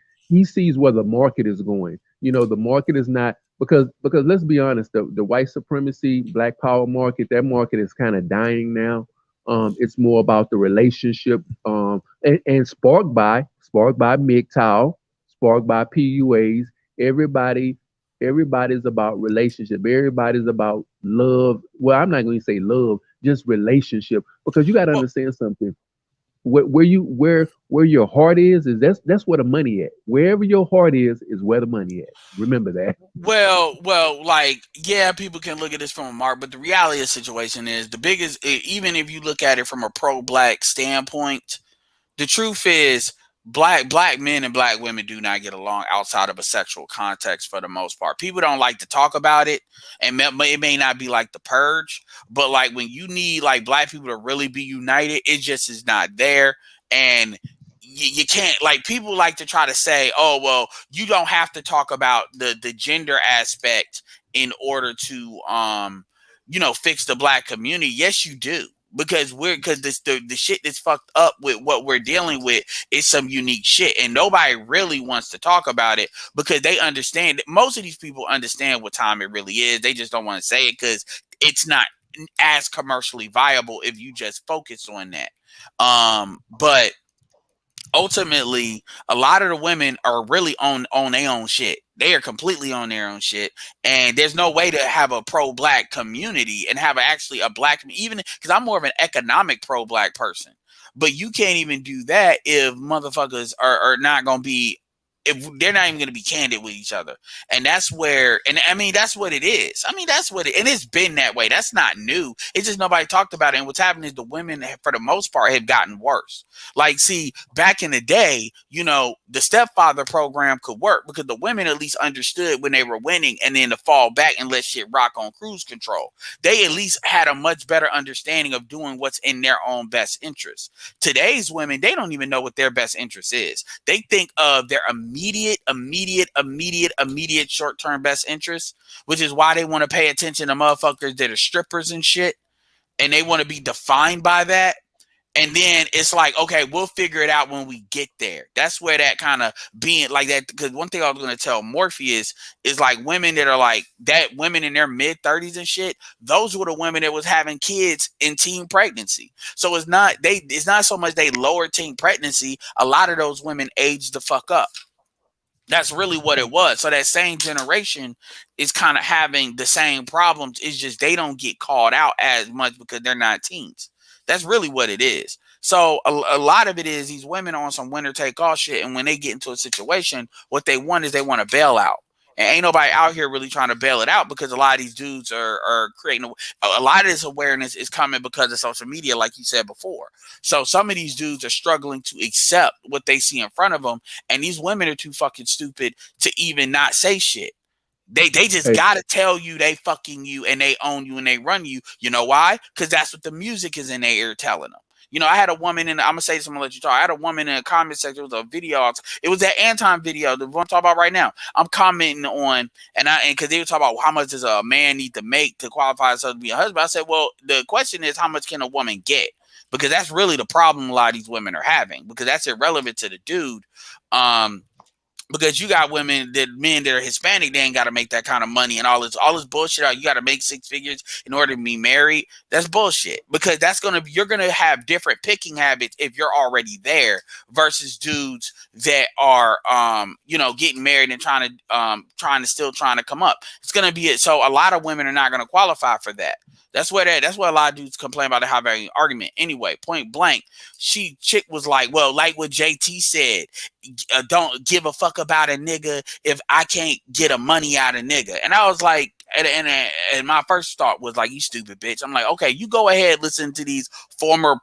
where the market is going. The market is not, because let's be honest, the white supremacy, black power market, that market is kind of dying now. It's more about the relationship, and sparked by MGTOW, sparked by PUAs. Everybody Everybody's about relationship. Everybody's about love. Well, I'm not going to say love, just relationship. Because you got to Well, understand something. Where your heart is that's where the money at. Wherever your heart is where the money at. Remember that. like, yeah, people can look at this from a mark, but the reality of the situation is the biggest, even if you look at it from a pro-black standpoint, the truth is black men and black women do not get along outside of a sexual context for the most part. People don't like to talk about it, and it may not be like the purge, but like when you need like black people to really be united, it just is not there. And you can't, like, people like to try to say, oh well, you don't have to talk about the gender aspect in order to fix the black community. Yes, you do, because the shit that's fucked up with what we're dealing with is some unique shit, and nobody really wants to talk about it because they understand that most of these people understand what time it really is. They just don't want to say it because it's not as commercially viable if you just focus on that. But ultimately, a lot of the women are really on their own shit. They are completely on their own shit, and there's no way to have a pro-black community and have actually a black, even because I'm more of an economic pro-black person. But you can't even do that if motherfuckers are not gonna be, if they're not even going to be candid with each other. And that's where, and I mean, that's what it is. I mean, that's what it, and it's been that way. That's not new. It's just nobody talked about it. And what's happening is the women, for the most part, have gotten worse. Like, see, back in the day, the stepfather program could work because the women at least understood when they were winning and then to fall back and let shit rock on cruise control. They at least had a much better understanding of doing what's in their own best interest. Today's women, they don't even know what their best interest is. They think of their immediate short-term best interest, which is why they want to pay attention to motherfuckers that are strippers and shit, and they want to be defined by that. And then it's like, okay, we'll figure it out when we get there. That's where that kind of being like that. Because one thing I was going to tell Morpheus is like women that are like that, women in their mid 30s and shit. Those were the women that was having kids in teen pregnancy. So it's not so much they lower teen pregnancy. A lot of those women age the fuck up. That's really what it was. So that same generation is kind of having the same problems. It's just they don't get called out as much because they're not teens. That's really what it is. So a lot of it is these women on some winner take all shit, and when they get into a situation, what they want is they want to bail out. And ain't nobody out here really trying to bail it out because a lot of these dudes are creating a lot of this awareness is coming because of social media, like you said before. So some of these dudes are struggling to accept what they see in front of them, and these women are too fucking stupid to even not say shit. They just Hey, gotta tell you they fucking you and they own you and they run you. You know why? Because that's what the music is in their ear telling them. You know, I had a woman in. I'm gonna say this. I'm gonna let you talk. I had a woman in a comment section. It was a video. It was that Anton video. The one I'm talking about right now. I'm commenting on, and because they were talking about how much does a man need to make to qualify himself to be a husband. I said, well, the question is how much can a woman get? Because that's really the problem a lot of these women are having. Because that's irrelevant to the dude. Um, because you got women that men that are Hispanic, they ain't got to make that kind of money and all this bullshit out. You got to make 6 figures in order to be married. That's bullshit because you're gonna have different picking habits if you're already there versus dudes that are getting married and trying to come up. It's gonna be it. So a lot of women are not gonna qualify for that. That's what a lot of dudes complain about the high value argument. Anyway, point blank, chick was like, well, like what JT said, don't give a fuck about a nigga if I can't get a money out of nigga. And I was like, and my first thought was like, you stupid bitch. I'm like, okay, you go ahead, listen to these former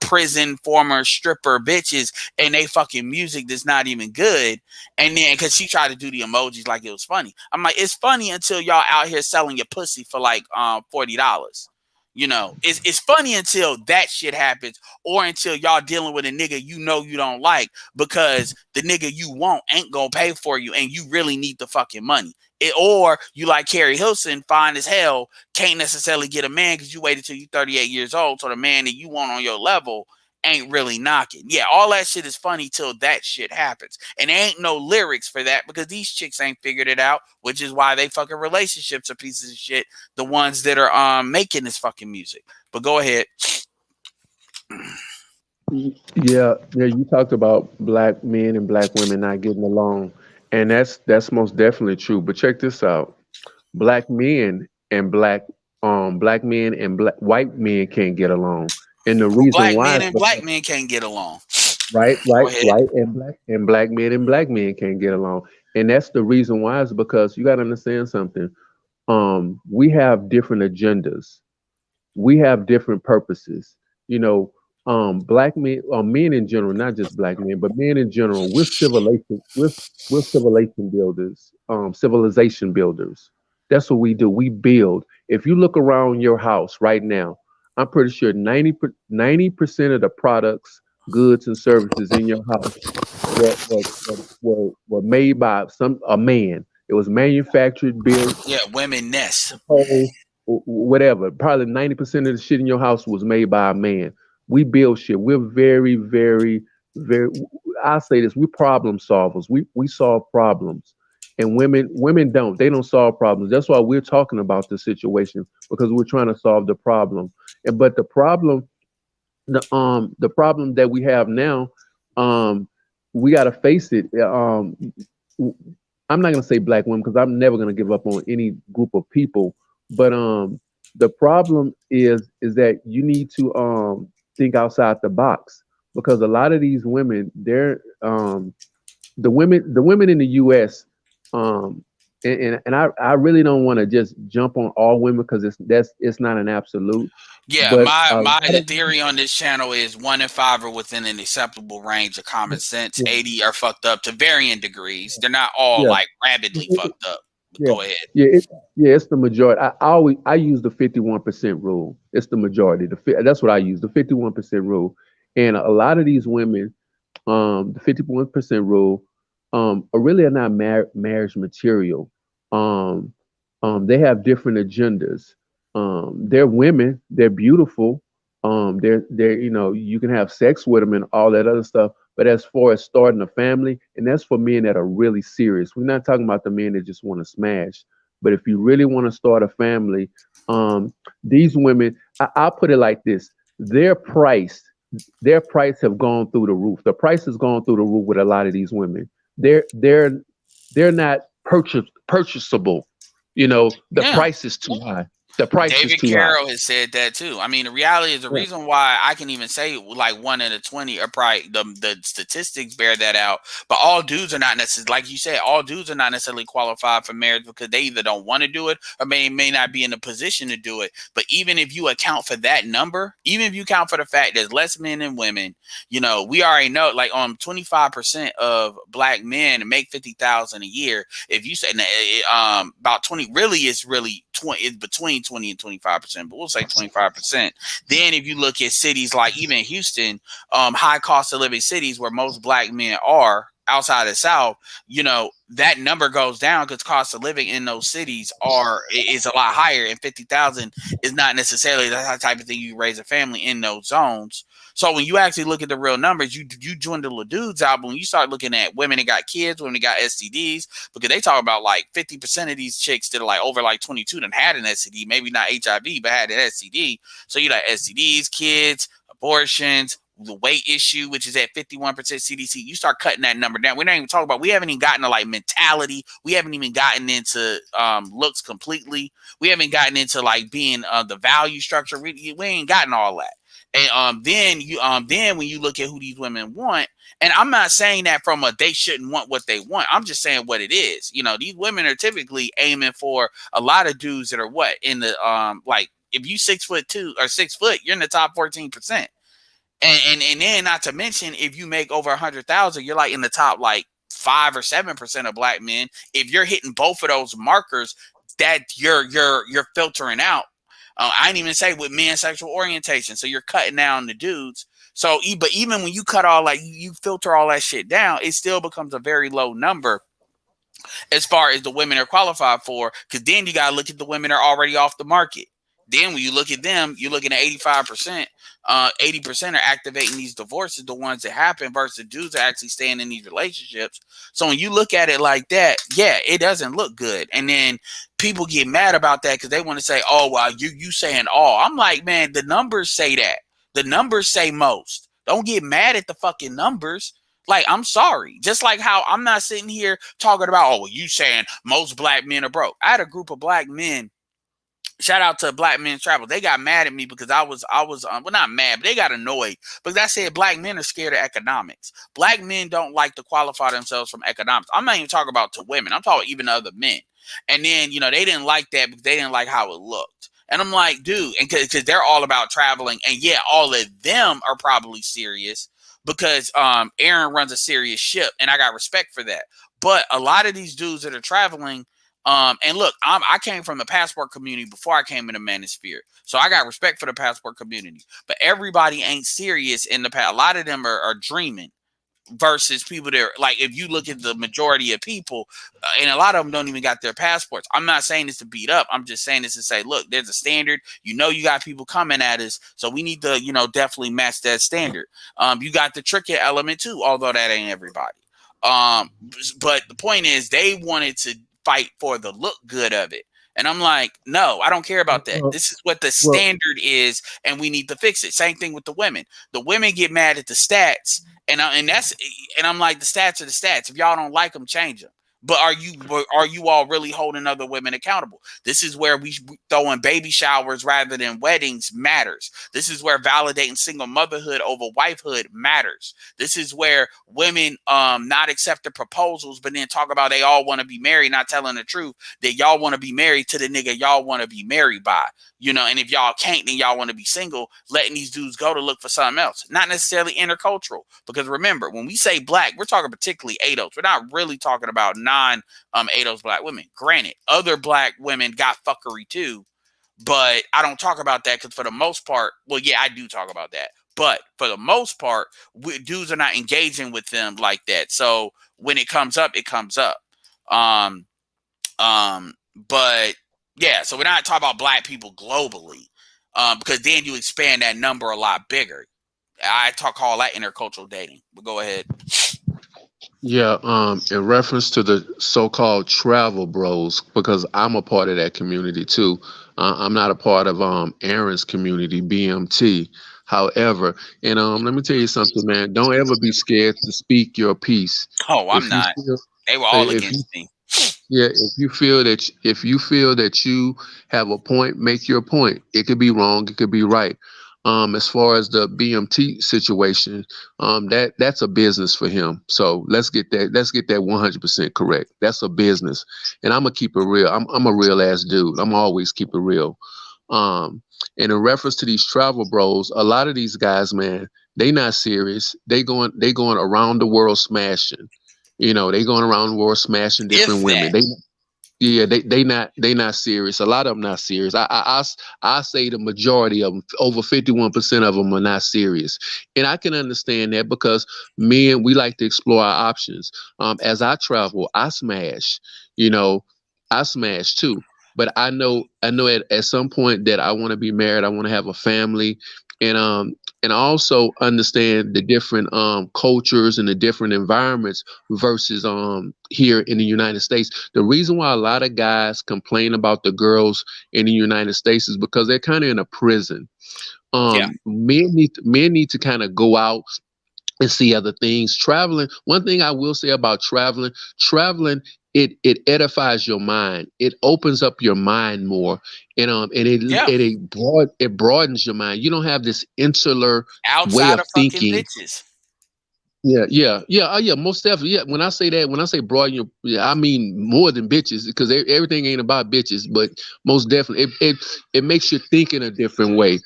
stripper bitches and they fucking music that's not even good. And then because she tried to do the emojis like it was funny. I'm like, it's funny until y'all out here selling your pussy for like $40. You know, it's funny until that shit happens or until y'all dealing with a nigga you don't like because the nigga you want ain't gonna pay for you and you really need the fucking money. Or you like Carrie Hilson, fine as hell, can't necessarily get a man because you waited till you 38 years old. So the man that you want on your level ain't really knocking. Yeah, all that shit is funny till that shit happens. And there ain't no lyrics for that because these chicks ain't figured it out, which is why they fucking relationships are pieces of shit. The ones that are making this fucking music. But go ahead. yeah. You talked about black men and black women not getting along, and that's most definitely true. But check this out: black men and black men and white men can't get along, and the reason Black why men is and black because men can't get along. right, Go right, ahead. white and black men can't get along, and that's the reason why is because you got to understand something. We have different agendas, we have different purposes. You know, black men, men in general, not just black men, but men in general, we're civilization builders, civilization builders. That's what we do. We build. If you look around your house right now, I'm pretty sure 90% of the products, goods, and services in your house were made by a man. It was manufactured, built, Yeah, women nest. whole, whatever. Probably 90% of the shit in your house was made by a man. We build shit. We're very, very, very. I say this: we're problem solvers. We solve problems, and women don't. They don't solve problems. That's why we're talking about the situation because we're trying to solve the problem. And but the problem that we have now, um, we got to face it. I'm not gonna say black women because I'm never gonna give up on any group of people. But the problem is that you need to think outside the box because a lot of these women, they're the women in the U.S. Um, and I really don't want to just jump on all women because it's not an absolute. Yeah, But my a lot my the of theory on this channel is 1 in 5 are within an acceptable range of common sense. yeah, 80 are fucked up to varying degrees. They're not all yeah. like rabidly fucked up. But Yeah, go ahead. it's the majority. I use the 51% rule. It's the majority. That's what I use, the 51% rule. And a lot of these women, the 51% rule, are not marriage material. Um, they have different agendas. They're women. They're beautiful. They're you can have sex with them and all that other stuff. But as far as starting a family, and that's for men that are really serious. We're not talking about the men that just want to smash. But if you really want to start a family, these women, I'll put it like this: their price, their price have gone through the roof. The price has gone through the roof with a lot of these women. They're not purchasable. The Yeah. price is too high. The price is David too high. Carroll has said that too. I mean, the reality is the Yeah. reason why I can even say like 1 in 20 are probably the statistics bear that out. But all dudes are not necessarily, like you said, all dudes are not necessarily qualified for marriage because they either don't want to do it or may not be in a position to do it. But even if you account for that number, even if you account for the fact there's less men than women, we already know like 25% of black men make 50,000 a year. If you say about 20, really it's really 20, it's between 20 and 25%, but we'll say 25%. Then if you look at cities like even Houston, high cost of living cities where most black men are outside of the South, that number goes down because cost of living in those cities is a lot higher, and 50,000 is not necessarily the type of thing you raise a family in those zones. So when you actually look at the real numbers, you dwindle the dudes out. But when you start looking at women that got kids, women that got STDs, because they talk about like 50% of these chicks that are like over like 22 that had an STD, maybe not HIV, but had an STD. So you like STDs, kids, abortions, the weight issue, which is at 51% CDC. You start cutting that number down. We're not even talking about, we haven't even gotten to like mentality. We haven't even gotten into looks completely. We haven't gotten into like being the value structure. We ain't gotten all that. And then when you look at who these women want, and I'm not saying that from they shouldn't want what they want. I'm just saying what it is. These women are typically aiming for a lot of dudes that are what in the like if you 6'2" or 6 foot, you're in the top 14%. And then not to mention if you make over 100,000, you're like in the top like 5 or 7% of black men. If you're hitting both of those markers, that you're filtering out. I didn't even say with men's sexual orientation. So you're cutting down the dudes. So, but even when you cut all that, you filter all that shit down, it still becomes a very low number as far as the women are qualified for. Because then you got to look at the women that are already off the market. Then when you look at them, you're looking at 85%. 80% are activating these divorces, the ones that happen, versus dudes are actually staying in these relationships. So when you look at it like that, yeah, it doesn't look good. And then people get mad about that because they want to say, "Oh, well, you saying all." I'm like, man, the numbers say that. The numbers say most. Don't get mad at the fucking numbers. Like, I'm sorry. Just like how I'm not sitting here talking about, oh, well, you saying most black men are broke. I had a group of black men. Shout out to Black Men Travel. They got mad at me because I was well, not mad, but they got annoyed because I said black men are scared of economics. Black men don't like to qualify themselves from economics. I'm not even talking about to women. I'm talking even other men. And then, they didn't like that because they didn't like how it looked. And I'm like, dude, and because they're all about traveling, and yeah, all of them are probably serious because Aaron runs a serious ship, and I got respect for that. But a lot of these dudes that are traveling, and look, I came from the passport community before I came into Manosphere, so I got respect for the passport community. But everybody ain't serious in the past. A lot of them are dreaming. Versus people that are, like, if you look at the majority of people, and a lot of them don't even got their passports. I'm not saying this to beat up. I'm just saying this to say, look, there's a standard. You got people coming at us, so we need to, definitely match that standard. You got the tricky element too, although that ain't everybody. But the point is, they wanted to fight for the look good of it. And I'm like, no, I don't care about that. Well, This is what the well, standard is, and we need to fix it. Same thing with the women. The women get mad at the stats, and I'm like, the stats are the stats. If y'all don't like them, change them. But are you all really holding other women accountable? This is where we throwing baby showers rather than weddings matters. This is where validating single motherhood over wifehood matters. This is where women not accept the proposals, but then talk about they all want to be married, not telling the truth that y'all want to be married to the nigga y'all want to be married by. And if y'all can't, then y'all want to be single, letting these dudes go to look for something else. Not necessarily intercultural. Because remember, when we say black, we're talking particularly ADOS. We're not really talking about non-ADOS black women. Granted, other black women got fuckery too, but I don't talk about that because for the most part, well, yeah, I do talk about that. But for the most part, dudes are not engaging with them like that. So when it comes up, it comes up. But yeah, so we're not talking about black people globally. because then you expand that number a lot bigger. I call that intercultural dating. But go ahead. Yeah, in reference to the so-called travel bros, because I'm a part of that community too. I'm not a part of Aaron's community, BMT. However, and let me tell you something, man. Don't ever be scared to speak your piece. Oh, I'm If you not. feel, They were all if you against me. Yeah, if you feel that you have a point, make your point. It could be wrong, it could be right. As far as the BMT situation, that's a business for him. So let's get that 100% correct. That's a business, and I'm gonna keep it real. I'm a real ass dude. I'm always keep it real. Um, and in reference to these travel bros, a lot of these guys, man, they not serious. They going around the world smashing. They going around the world smashing If different women. that. They not serious. A lot of them not serious. I say the majority of them, over 51% of them, are not serious, and I can understand that because men, we like to explore our options. As I travel, I smash. You know, I smash too. But I know at some point that I want to be married. I want to have a family, and I also understand the different cultures and the different environments versus here in the United States. The reason why a lot of guys complain about the girls in the United States is because they're kind of in a prison. Yeah. Men need to kind of go out and see other things. Traveling. One thing I will say about traveling, it edifies your mind. It opens up your mind more, and Yeah. it broadens your mind. You don't have this insular way Outside of of fucking thinking. bitches. Yeah, yeah, yeah, yeah. Most definitely. Yeah. When I say that, when I say broad, yeah, I mean more than bitches, because everything ain't about bitches. But most definitely, it makes you think in a different way,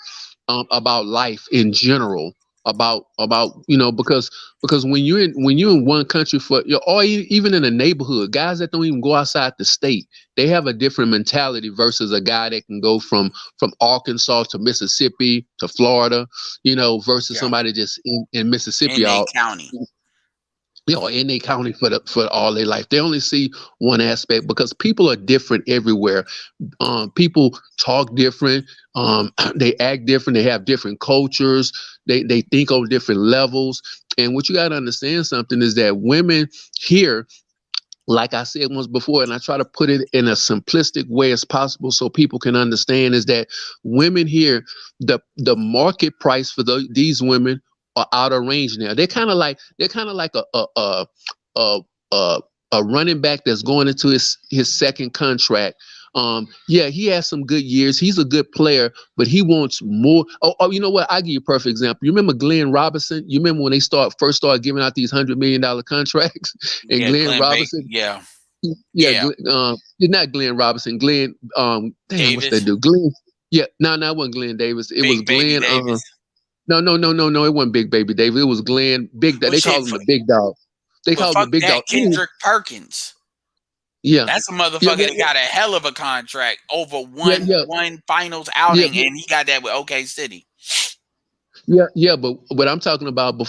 about life in general. About because when you're in one country or even in a neighborhood, guys that don't even go outside the state, they have a different mentality versus a guy that can go from Arkansas to Mississippi to Florida, versus Yeah. somebody just in Mississippi In a all county. in their county for all their life. They only see one aspect because people are different everywhere. People talk different. They act different. They have different cultures. They think on different levels. And what you got to understand something is that women here, like I said once before, and I try to put it in a simplistic way as possible so people can understand, is that women here, the market price for these women are out of range now. They're kind of like a a, a running back that's going into his second contract. Yeah, he has some good years. He's a good player, but he wants more. Oh, you know what? I'll give you a perfect example. You remember Glenn Robinson? You remember when they first started giving out these $100 million contracts? And Yeah, Glenn Glenn Bake. Robinson, Yeah. yeah, Yeah. not Glenn Robinson, Glenn, damn, what's that Davis. dude? Glenn, yeah, no, it wasn't Glenn Davis. It was Big Baby Glenn, Davis. no, it wasn't Big Baby Davis. It was Glenn, Big Dog. Well, They shit. called him the Big Dog. They Well, called him fuck the Big that. Dog. Anyway, Kendrick Perkins. yeah, That's a yeah, motherfucker yeah, that got a hell of a contract over yeah, one yeah, one finals yeah, outing, yeah. and he got that with OK City. Yeah, but I'm talking about but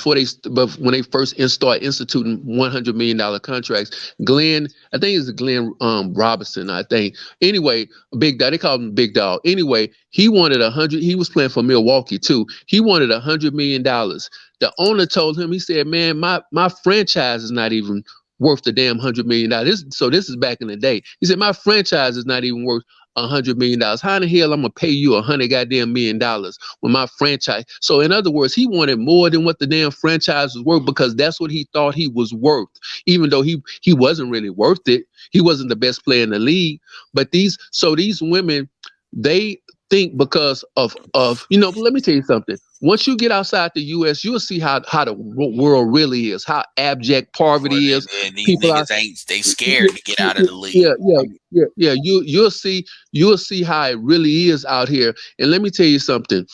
when they first start instituting $100 million contracts, Glenn, I think it's Glenn Robinson, I think. Anyway, Big Dog, they called him Big Dog. Anyway, he wanted 100. He was playing for Milwaukee too. He wanted $100 million. The owner told him, he said, "Man, my franchise is not even worth the damn $100 million." This is back in the day. He said, "My franchise is not even worth $100 million. How in the hell I'm gonna pay you $100 million with my franchise?" So in other words, he wanted more than what the damn franchise was worth because that's what he thought he was worth, even though he wasn't really worth it. He wasn't the best player in the league. But these women, they think because of let me tell you something. Once you get outside the US, you'll see how the world really is, how abject Well, poverty is. these People are niggas ain't they scared to get out of the yeah, league. yeah, yeah. You'll see how it really is out here. And let me tell you something.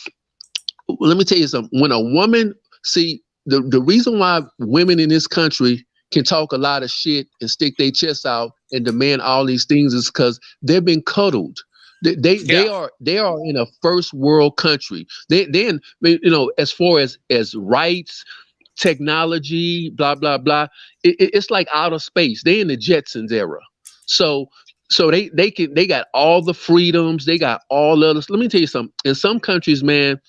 When a woman, see, the reason why women in this country can talk a lot of shit and stick their chests out and demand all these things is because they've been cuddled. They Yeah. are in a first world country. Then as far as rights, technology, blah blah blah. It's like outer space. They in the Jetsons era. So So they got all the freedoms, they got all the others. Let me tell you something. In some countries, man,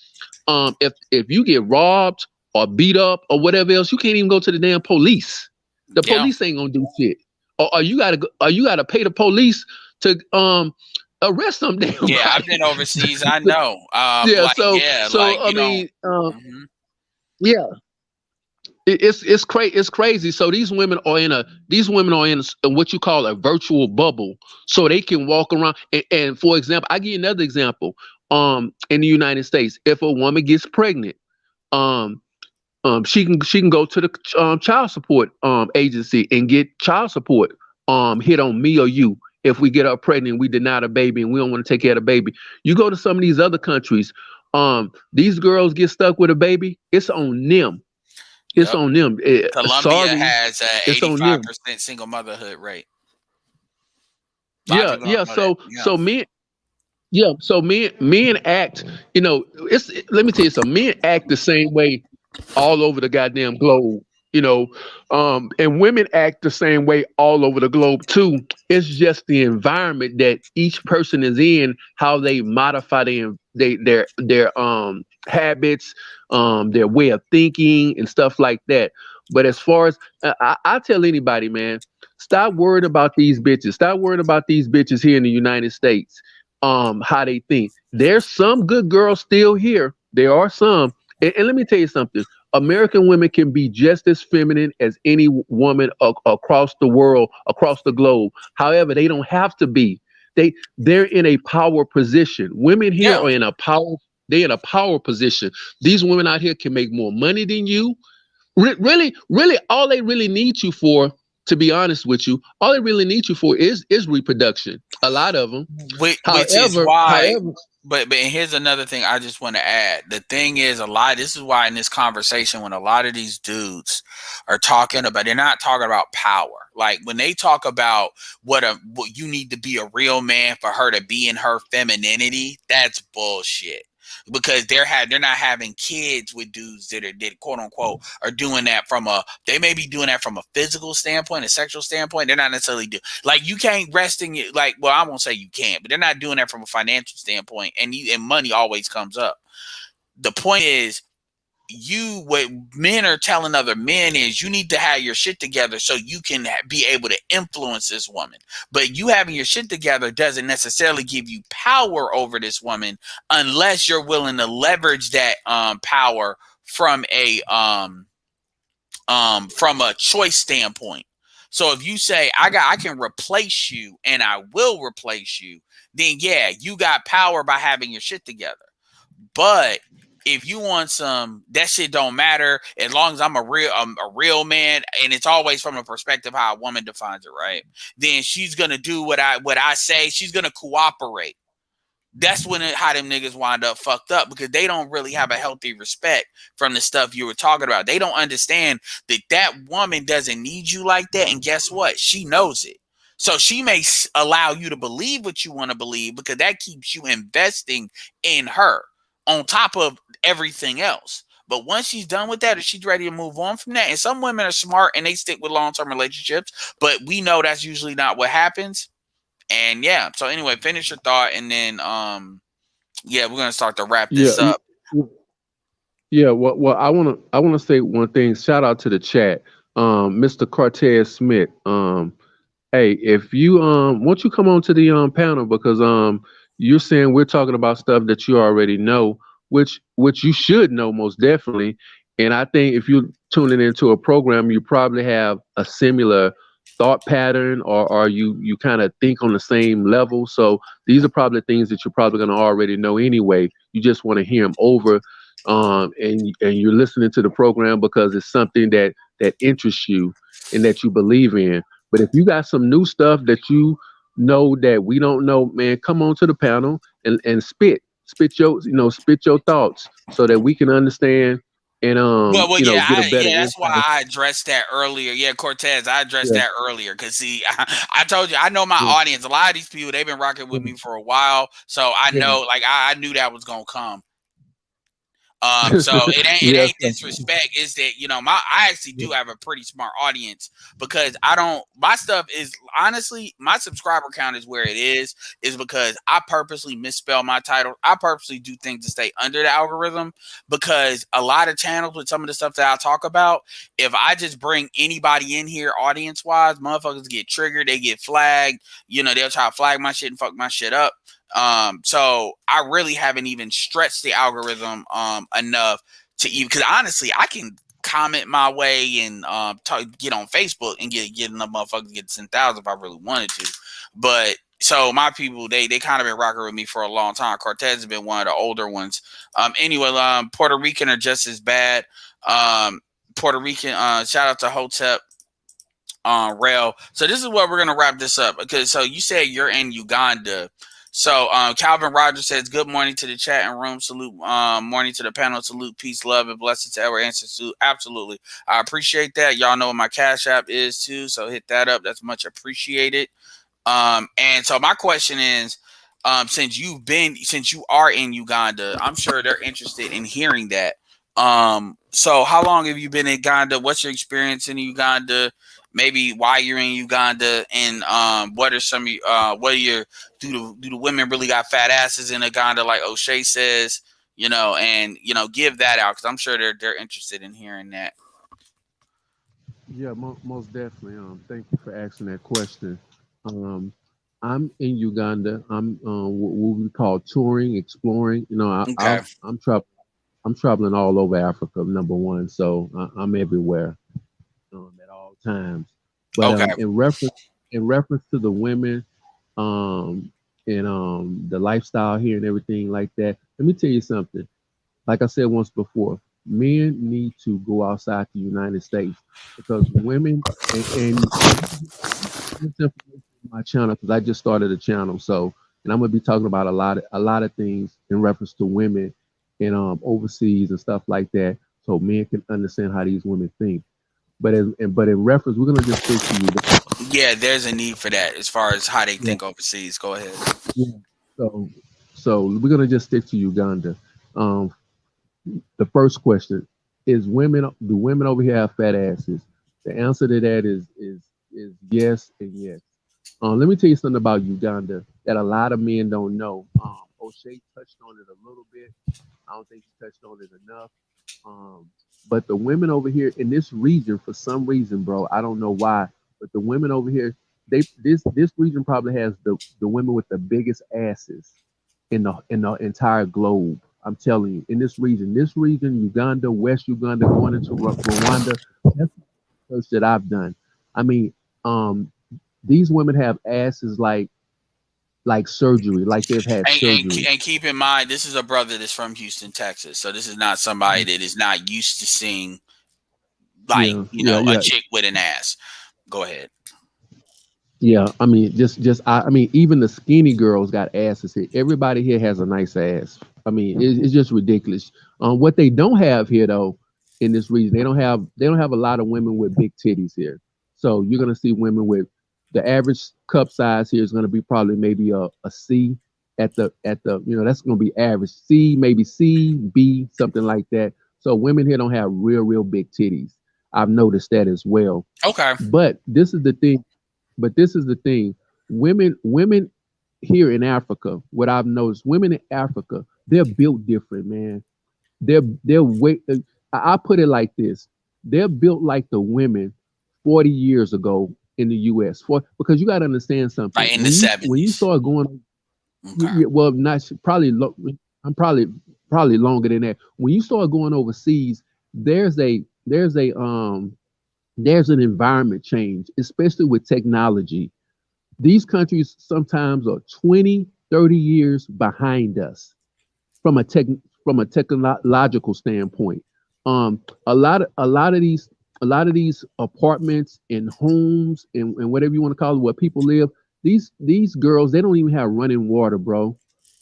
if you get robbed or beat up or whatever else, you can't even go to the damn police. The Yeah. police ain't gonna do shit. Or you gotta pay the police to arrest some damn Yeah, I've body. been overseas. I know. Yeah, Like yeah, like I you don't. mean, Mhm. yeah, it's crazy. So these women are in what you call a virtual bubble, so they can walk around. And for example, I give you another example. In the United States, if a woman gets pregnant, um, she can go to the child support agency and get child support hit on me or you. If we get her pregnant, we deny the baby, and we don't want to take care of the baby. You go to some of these other countries, these girls get stuck with a baby. It's on them. It's Yep. on them. Colombia Sorry, has a it's on them. 85% single motherhood rate. A lot of Yeah, people yeah. don't know that. So Yeah. so men, yeah. So men act. It's let me tell you something. Men act the same way all over the goddamn globe. You know, and women act the same way all over the globe too. It's just the environment that each person is in, how they modify their habits, their way of thinking and stuff like that. But as far as I tell anybody, man, stop worrying about these bitches. Stop worrying about these bitches here in the United States. How they think. There's some good girls still here. There are some, and let me tell you something. American women can be just as feminine as any woman across the world, across the globe. However, they don't have to be. They're in a power position. Women here Yeah. are in a power. They're in a power position. These women out here can make more money than you. Really, all they really need you for, to be honest with you, all they really need you for is reproduction. A lot of them. Which is why, However, but here's another thing I just want to add. The thing is, a lot. This is why in this conversation, when a lot of these dudes are talking about, they're not talking about power. Like when they talk about what you need to be a real man for her to be in her femininity, that's bullshit. Because they're not having kids with dudes that quote unquote are doing that from a, they may be doing that from a physical standpoint, a sexual standpoint. They're not necessarily do like, you can't rest in your, like, well, I won't say you can't, but they're not doing that from a financial standpoint, and money always comes up. The point is, what men are telling other men is you need to have your shit together so you can be able to influence this woman. But you having your shit together doesn't necessarily give you power over this woman unless you're willing to leverage that power from a choice standpoint. So if you say I can replace you and I will replace you, then yeah, you got power by having your shit together. But if you want some, that shit don't matter as long as I'm a real man, and it's always from a perspective how a woman defines it, right? Then she's gonna do what I say. She's gonna cooperate. That's how them niggas wind up fucked up, because they don't really have a healthy respect from the stuff you were talking about. They don't understand that woman doesn't need you like that, and guess what? She knows it. So she may allow you to believe what you want to believe because that keeps you investing in her on top of everything else. But once she's done with that, or she's ready to move on from that, and some women are smart and they stick with long-term relationships, but we know that's usually not what happens. And yeah, so anyway, finish your thought, and then yeah, we're gonna start to wrap yeah, this up. yeah. Well, I wanna say one thing. Shout out to the chat, Mr. Cortez Smith. Hey, if you won't you come on to the panel, because you're saying we're talking about stuff that you already know, which you should know most definitely. And I think if you're tuning into a program, you probably have a similar thought pattern, or you kind of think on the same level. So these are probably things that you're probably going to already know anyway. You just want to hear them over, and you're listening to the program because it's something that interests you and that you believe in. But if you got some new stuff that you know that we don't know, man, come on to the panel and spit your thoughts so that we can understand and Well, yeah, get a better that's why insight. I addressed that earlier. Yeah, Cortez, I addressed Yeah, that earlier because see, I told you I know my yeah, audience. A lot of these people, they've been rocking with me for a while, so I yeah, know, like I knew that was gonna come. So it Yes. ain't disrespect. It's that I actually do have a pretty smart audience because I don't my stuff is honestly my subscriber count is where it is because I purposely misspell my title. I purposely do things to stay under the algorithm because a lot of channels with some of the stuff that I talk about, if I just bring anybody in here audience wise, motherfuckers get triggered, they get flagged. They'll try to flag my shit and fuck my shit up. So I really haven't even stretched the algorithm enough to even because honestly, I can comment my way and get on Facebook and get enough motherfuckers get 10,000 if I really wanted to. But so my people, they kind of been rocking with me for a long time. Cortez has been one of the older ones. Anyway, Puerto Rican are just as bad. Puerto Rican, shout out to Hotep. Rail. So this is what we're gonna wrap this up because so you said you're in Uganda. So Calvin Rogers says, good morning to the chat and room. Salute, morning to the panel. Salute, peace, love, and blessings to our ancestors. Absolutely. I appreciate that. Y'all know what my Cash App is too. So hit that up. That's much appreciated. And so my question is, since you are in Uganda, I'm sure they're interested in hearing that. So how long have you been in Uganda? What's your experience in Uganda? Maybe why you're in Uganda, and what are some what are your do the women really got fat asses in Uganda like O'Shea says, and give that out because I'm sure they're interested in hearing that. Yeah, most definitely. Thank you for asking that question. Um, I'm in Uganda. I'm what we call touring, exploring. Okay. I'm traveling all over Africa. Number one, so I'm everywhere at all times. But Okay. in reference to the women, um, and the lifestyle here and everything like that. Let me tell you something. Like I said once before, men need to go outside the United States because women and this information on my channel because I just started a channel. So, and I'm gonna be talking about a lot of things in reference to women and overseas and stuff like that, so men can understand how these women think. But in reference, we're gonna just stick to you. Yeah, there's a need for that as far as how they think overseas. Go ahead. Yeah. So, so we're gonna just stick to Uganda. Um, the first question is: do women over here have fat asses? The answer to that is yes and yes. Let me tell you something about Uganda that a lot of men don't know. O'Shea touched on it a little bit. I don't think he touched on it enough. Um, but the women over here in this region, for some reason, bro, I don't know why, but the women over here, this region probably has the women with the biggest asses in the entire globe. I'm telling you, in this region, Uganda, West Uganda, going into Rwanda, that's the research that I've done. I mean, um, these women have asses like surgery, like they've had surgery. And keep in mind, this is a brother that's from Houston, Texas. So this is not somebody that is not used to seeing like Yeah, yeah, a yeah. chick with an ass. Go ahead. Yeah, I mean, I mean, even the skinny girls got asses here. Everybody here has a nice ass. I mean, it's just ridiculous. What they don't have here, though, in this region, they don't have a lot of women with big titties here. So you're gonna see women with the average cup size here is gonna be probably maybe a C at the that's gonna be average C, maybe C, B, something like that. So women here don't have real big titties. I've noticed that as well. Okay. But this is the thing. But this is the thing. Women here in Africa, what I've noticed, women in Africa, they're built different, man. They're way I put it like this. They're built like the women 40 years ago in the US. Because you got to understand something. Like in the When you 70s. start going Okay. well, not probably I'm probably longer than that. When you start going overseas, there's an environment change, especially with technology. These countries sometimes are 20, 30 years behind us from a technological standpoint. A lot of these apartments and homes and whatever you want to call it, where people live, these girls, they don't even have running water, bro.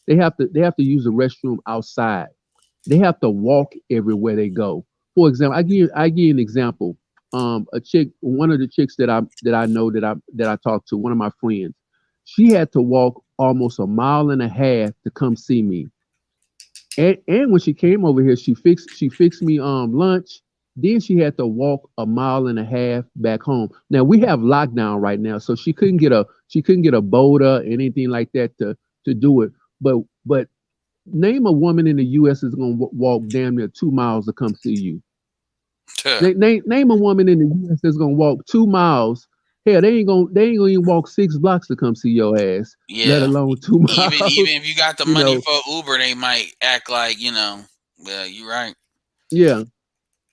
They have to use the restroom outside. They have to walk everywhere they go. For example, I give you an example. One of the chicks that I know that I talked to, one of my friends, she had to walk almost a mile and a half to come see me. And when she came over here, she fixed me lunch. Then she had to walk a mile and a half back home. Now we have lockdown right now, so she couldn't get a boat or anything like that to do it. But name a woman in the U.S. is gonna walk damn near 2 miles to come see you. Name a woman in the U.S. that's gonna walk 2 miles. Hell, they ain't gonna even walk 6 blocks to come see your ass, let Yeah. alone two Even miles. if you got the You money know, for Uber, they might act like, yeah, you're right. yeah.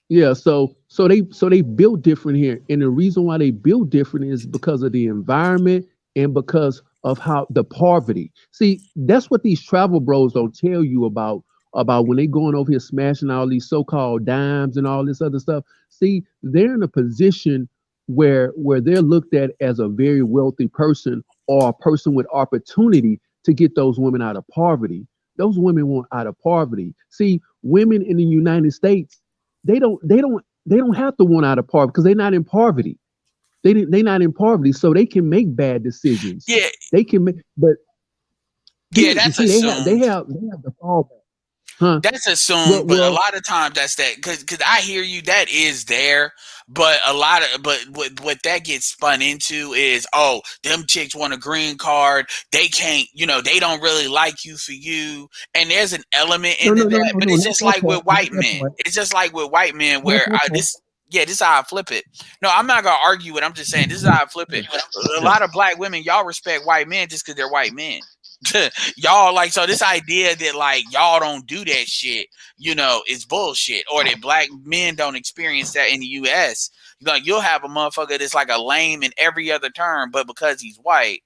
Yeah, so they built different here, and the reason why they built different is because of the environment and because of how the poverty. See, that's what these travel bros don't tell you about when they going over here smashing all these so-called dimes and all this other stuff. See, they're in a position where they're looked at as a very wealthy person or a person with opportunity to get those women out of poverty. Those women want out of poverty. See, women in the United States they don't have to want out of poverty because they're not in poverty. They're not in poverty, so they can make bad decisions. Yeah, They can make, but yeah, then you that's see assumed. they have the fallback, huh? That's Well, assumed, but a well, lot of times that's that because I hear you. That is there, but a lot of but what that gets spun into is them chicks want a green card. They can't, they don't really like you for you, and there's an element no, into no, no, that. no, But no, it's not just that like part, with not white that men. part, It's just like with white men not where that I part. this. Yeah, this is how I flip it. No, I'm not gonna argue it. I'm just saying this is how I flip it. A Yeah. lot of black women, y'all respect white men just because they're white men. Y'all like so this idea that like y'all don't do that shit, is bullshit, or that black men don't experience that in the US. You'll have a motherfucker that's like a lame in every other term, but because he's white,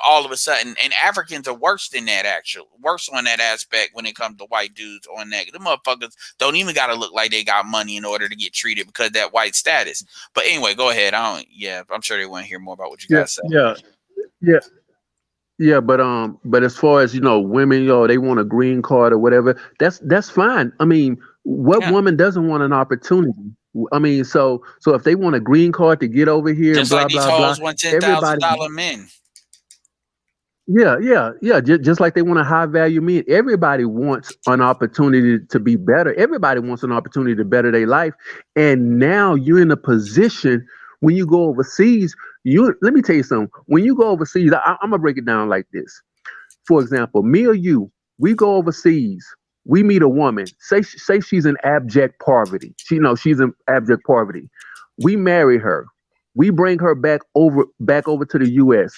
all of a sudden, and Africans are worse than that, actually, worse on that aspect when it comes to white dudes on that. The motherfuckers don't even gotta look like they got money in order to get treated because of that white status. But anyway, go ahead. Yeah, I'm sure they want to hear more about what you Yeah, guys say. yeah, yeah, yeah. But as far as women, they want a green card or whatever. That's fine. I mean, what Yeah. woman doesn't want an opportunity? I mean, so if they want a green card to get over here and Just like blah these blah blah, hoes want ten thousand everybody. dollar men. Yeah, yeah, yeah. Just like they want a high value meat. Everybody wants an opportunity to be better. Everybody wants an opportunity to better their life. And now you're in a position when you go overseas. Let me tell you something. When you go overseas, I'm gonna break it down like this. For example, me or you, we go overseas. We meet a woman. Say she's in abject poverty. She's in abject poverty. We marry her. We bring her back over to the U.S.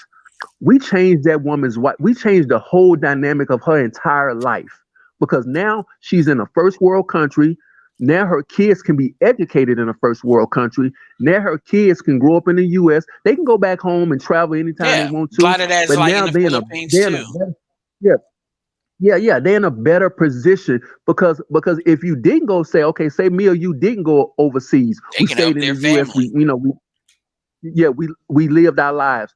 We changed that woman's wife. We changed the whole dynamic of her entire life because now she's in a first world country. Now her kids can be educated in a first world country. Now her kids can grow up in the U.S. They can go back home and travel anytime they Yeah, want a to. lot of that's But like in now the Philippines they're in a too. better, yeah, yeah, yeah, they're in a better position because if you didn't go, say me or you didn't go overseas, They we can help stayed in their the U.S. family. We lived our lives.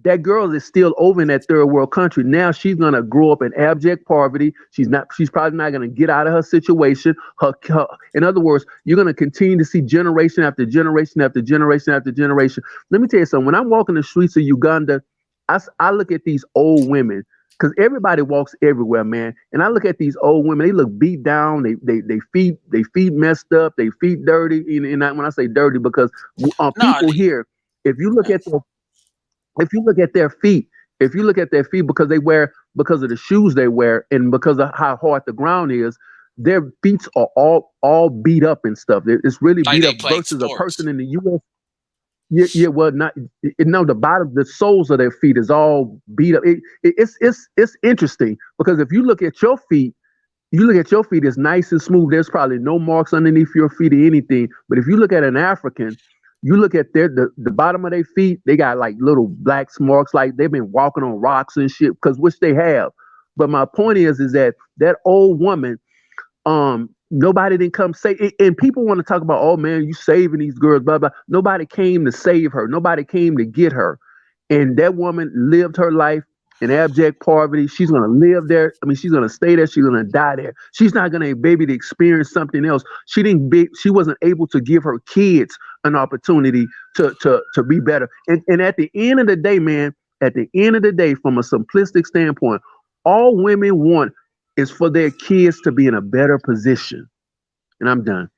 That girl is still over in that third world country. Now she's gonna grow up in abject poverty. She's probably not gonna get out of her situation. In other words, you're gonna continue to see generation after generation after generation after generation. Let me tell you something. When I'm walking the streets of Uganda, I look at these old women because everybody walks everywhere, man. And I look at these old women. They look beat down. They feet messed up. They feet dirty. When I say dirty, because No, people here, if you look at their if you look at their feet, if you look at their feet because of the shoes they wear and because of how hard the ground is, their feet are all beat up and stuff. It's really like beat they up played versus a sports. person in the U.S. Yeah, yeah, well, not no. The bottom, the soles of their feet is all beat up. It's interesting because if you look at your feet, it's nice and smooth. There's probably no marks underneath your feet or anything. But if you look at an African, you look at the bottom of their feet, they got like little black marks, like they've been walking on rocks and shit, because which they have. But my point is that old woman, nobody didn't come say, and people want to talk about, oh man, you saving these girls, blah blah. Nobody came to save her. Nobody came to get her. And that woman lived her life in abject poverty. She's gonna live there. I mean, she's gonna stay there. She's gonna die there. She's not gonna be able to experience something else. She wasn't able to give her kids an opportunity to be better. And at the end of the day, man, at the end of the day, from a simplistic standpoint, all women want It's for their kids to be in a better position. And I'm done.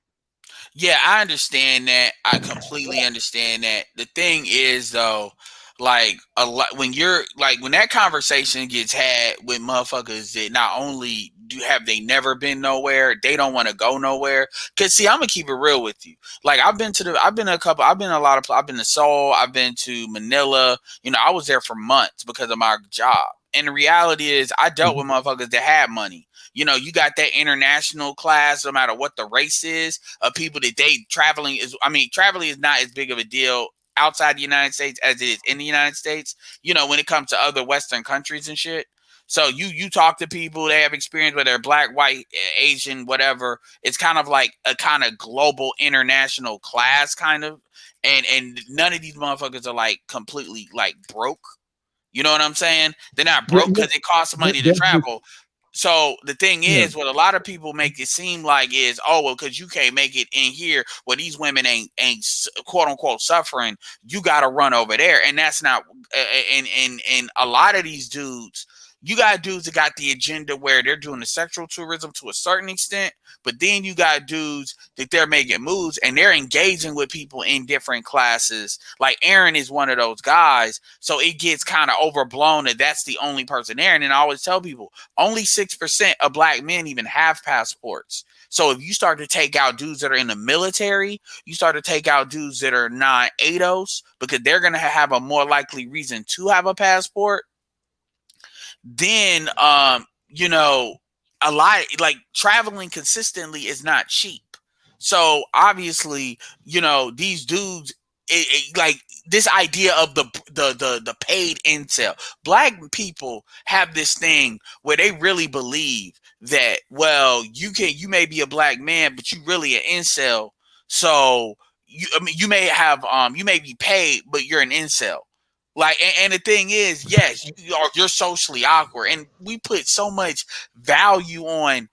Yeah, I understand that. I completely understand that. The thing is though, like a lot when you're like when that conversation gets had with motherfuckers that not only do have they never been nowhere, they don't want to go nowhere. Cause see, I'm gonna keep it real with you. Like I've been a lot of I've been to Seoul, I've been to Manila. You know, I was there for months because of my job. And the reality is I dealt with Mhm. motherfuckers that had money. You know, you got that international class, no matter what the race is, of people that they traveling is. I mean, traveling is not as big of a deal outside the United States as it is in the United States. You know, when it comes to other Western countries and shit. So you talk to people, they have experience, whether they're black, white, Asian, whatever. It's kind of like a kind of global international class, kind of. And none of these motherfuckers are like completely like broke. You know what I'm saying? They're not Yeah, broke yeah. because it costs money to That's just travel. So the thing yeah. is, what a lot of people make it seem like is, oh well, because you can't make it in here, well these women ain't quote unquote suffering. You got to run over there, and that's not. And a lot of these dudes, you got dudes that got the agenda where they're doing the sexual tourism to a certain extent, but then you got dudes that they're making moves and they're engaging with people in different classes. Like Aaron is one of those guys, so it gets kind of overblown that that's the only person there. And then I always tell people only 6% of black men even have passports. So if you start to take out dudes that are in the military, you start to take out dudes that are not ADOS because they're going to have a more likely reason to have a passport. Then, you know, a lot like traveling consistently is not cheap. So obviously, you know, these dudes, like this idea of the paid incel. Black people have this thing where they really believe that well, you may be a black man, but you really an incel. So I mean, you may be paid, but you're an incel. Like, and the thing is, yes, you're socially awkward, and we put so much value on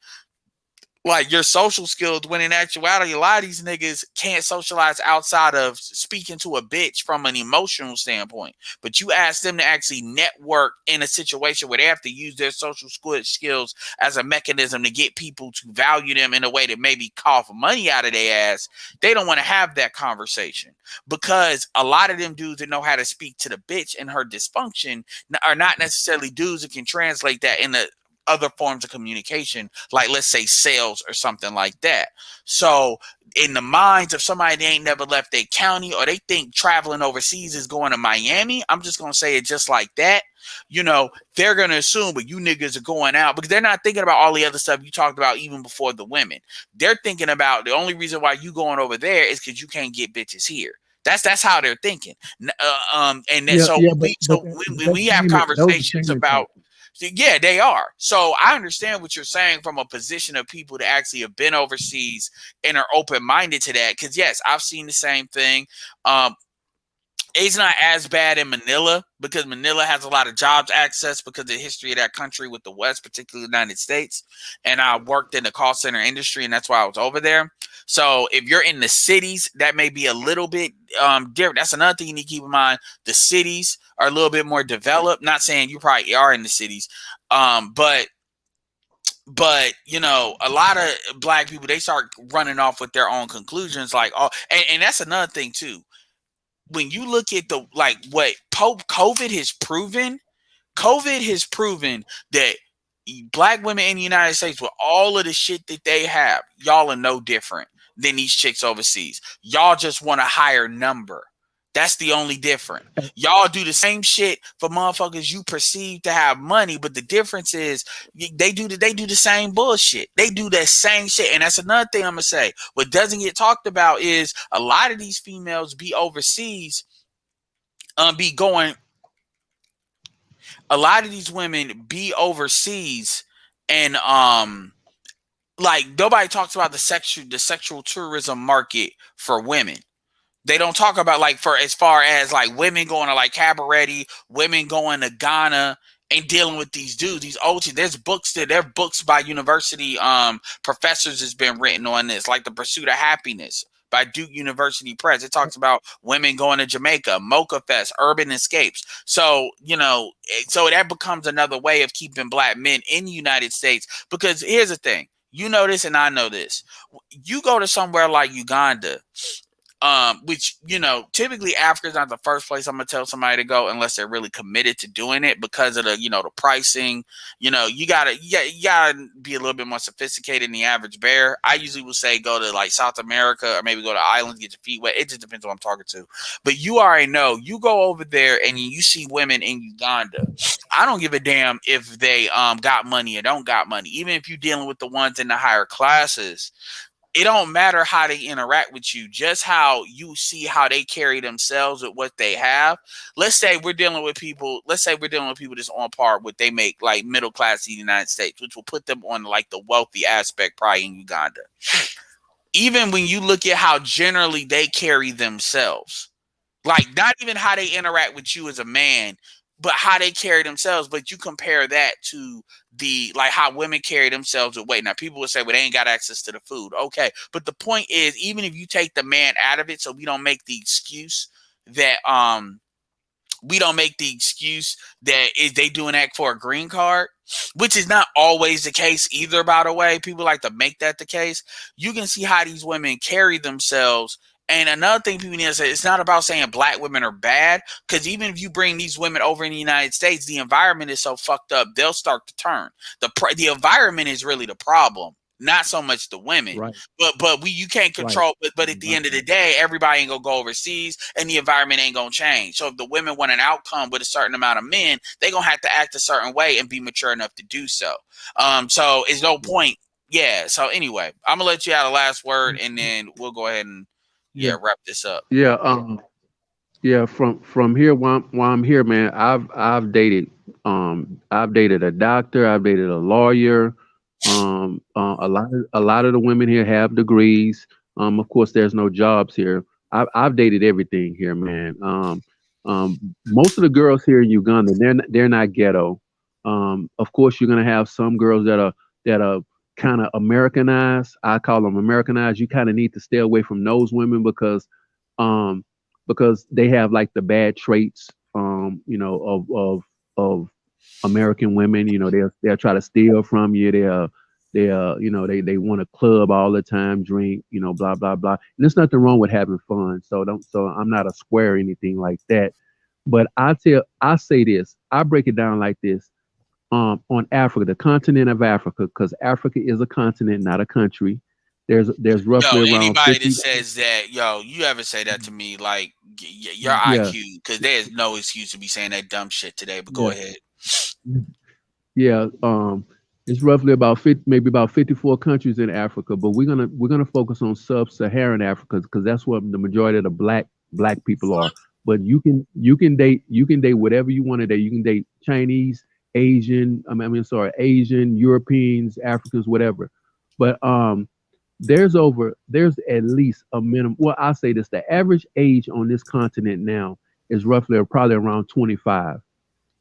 like your social skills when in actuality a lot of these niggas can't socialize outside of speaking to a bitch from an emotional standpoint. But you ask them to actually network in a situation where they have to use their social skills as a mechanism to get people to value them in a way that maybe cough money out of their ass. They don't want to have that conversation because a lot of them dudes that know how to speak to the bitch and her dysfunction are not necessarily dudes that can translate that into other forms of communication, like let's say sales or something like that. So in the minds of somebody that ain't never left their county or they think traveling overseas is going to Miami, I'm just gonna say it just like that. You know, they're gonna assume, but you niggas are going out because they're not thinking about all the other stuff you talked about even before the women. They're thinking about the only reason why you going over there is because you can't get bitches here. That's how they're thinking. And then Yeah, so yeah, when that's we have those are conversations payment about tactics. yeah, they are. So I understand what you're saying from a position of people that actually have been overseas and are open minded to that. Because yes, I've seen the same thing. Um, it's not as bad in Manila because Manila has a lot of jobs access because of the history of that country with the West, particularly the United States. And I worked in the call center industry, and that's why I was over there. So if you're in the cities, that may be a little bit different. That's another thing you need to keep in mind. The cities are a little bit more developed. Not saying you probably are in the cities, but you know a lot of black people they start running off with their own conclusions like oh and that's another thing too when you look at the like what COVID has proven that black women in the United States with all of the shit that they have, y'all are no different than these chicks overseas. Y'all just want a higher number. That's the only difference. Y'all do the same shit for motherfuckers you perceive to have money, but the difference is they do the same bullshit. They do that same shit, and that's another thing I'm gonna say. What doesn't get talked about is a lot of these females be overseas, be going a lot of these women be overseas and like nobody talks about the sexual tourism market for women. They don't talk about like for as far as like women going to like cabaret, women going to Ghana and dealing with these dudes, these OT. There are books by university professors has been written on this, like The Pursuit of Happiness by Duke University Press. It talks about women going to Jamaica, Mocha Fest, Urban Escapes. So, so that becomes another way of keeping black men in the United States. Because here's the thing, you know this and I know this. You go to somewhere like Uganda, which, typically Africa is not the first place I'm gonna tell somebody to go unless they're really committed to doing it because of the pricing. You gotta be a little bit more sophisticated than the average bear. I usually would say go to like South America or maybe go to islands, get your feet wet. It just depends on who I'm talking to. But you already know, you go over there and you see women in Uganda. I don't give a damn if they got money or don't got money. Even if you're dealing with the ones in the higher classes, it don't matter how they interact with you, just how you see how they carry themselves with what they have. Let's say we're dealing with people that's on par with they make like middle class in the United States, which will put them on like the wealthy aspect probably in Uganda. Even when you look at how generally they carry themselves, like not even how they interact with you as a man, but how they carry themselves. But you compare that to how women carry themselves with weight. Now people would say, well, they ain't got access to the food. Okay. But the point is, even if you take the man out of it, so we don't make the excuse that is they doing that for a green card, which is not always the case either, by the way. People like to make that the case. You can see how these women carry themselves. And another thing people need to say, it's not about saying black women are bad, because even if you bring these women over in the United States, the environment is so fucked up, they'll start to turn. The environment is really the problem, not so much the women. Right. But you can't control. Right. But at the end of the day, everybody ain't gonna go overseas, and the environment ain't gonna change. So if the women want an outcome with a certain amount of men, they gonna have to act a certain way and be mature enough to do so. So it's no point. Yeah. So anyway, I'm gonna let you have the last word, and then we'll go ahead and Yeah. wrap this up. Yeah. Yeah. From here, while I'm here, man, I've dated a doctor, I've dated a lawyer. A lot of the women here have degrees. Of course, there's no jobs here. I've dated everything here, man. Most of the girls here in Uganda, they're not ghetto. Of course, you're gonna have some girls that are kind of Americanized. I call them Americanized. You kind of need to stay away from those women um, because they have like the bad traits, of American women. They'll try to steal from you. They want to club all the time, drink, blah blah blah. And there's nothing wrong with having fun. So I'm not a square or anything like that. But I say this. I break it down like this. On Africa, the continent of Africa, because Africa is a continent, not a country. There's Yo, roughly around anybody that 50. says that, you ever say that to me, like your Yeah, IQ, because there's no excuse to be saying that dumb shit today. But go yeah, ahead. yeah. It's roughly about 50, maybe about 54 countries in Africa, but we're gonna focus on sub-Saharan Africa because that's where the majority of the black people are. But you can date whatever you want to date. You can date Chinese, Asian, sorry, Asian, Europeans, Africans, whatever. But there's at least a minimum. Well, I'll say this: the average age on this continent now is roughly probably around 25.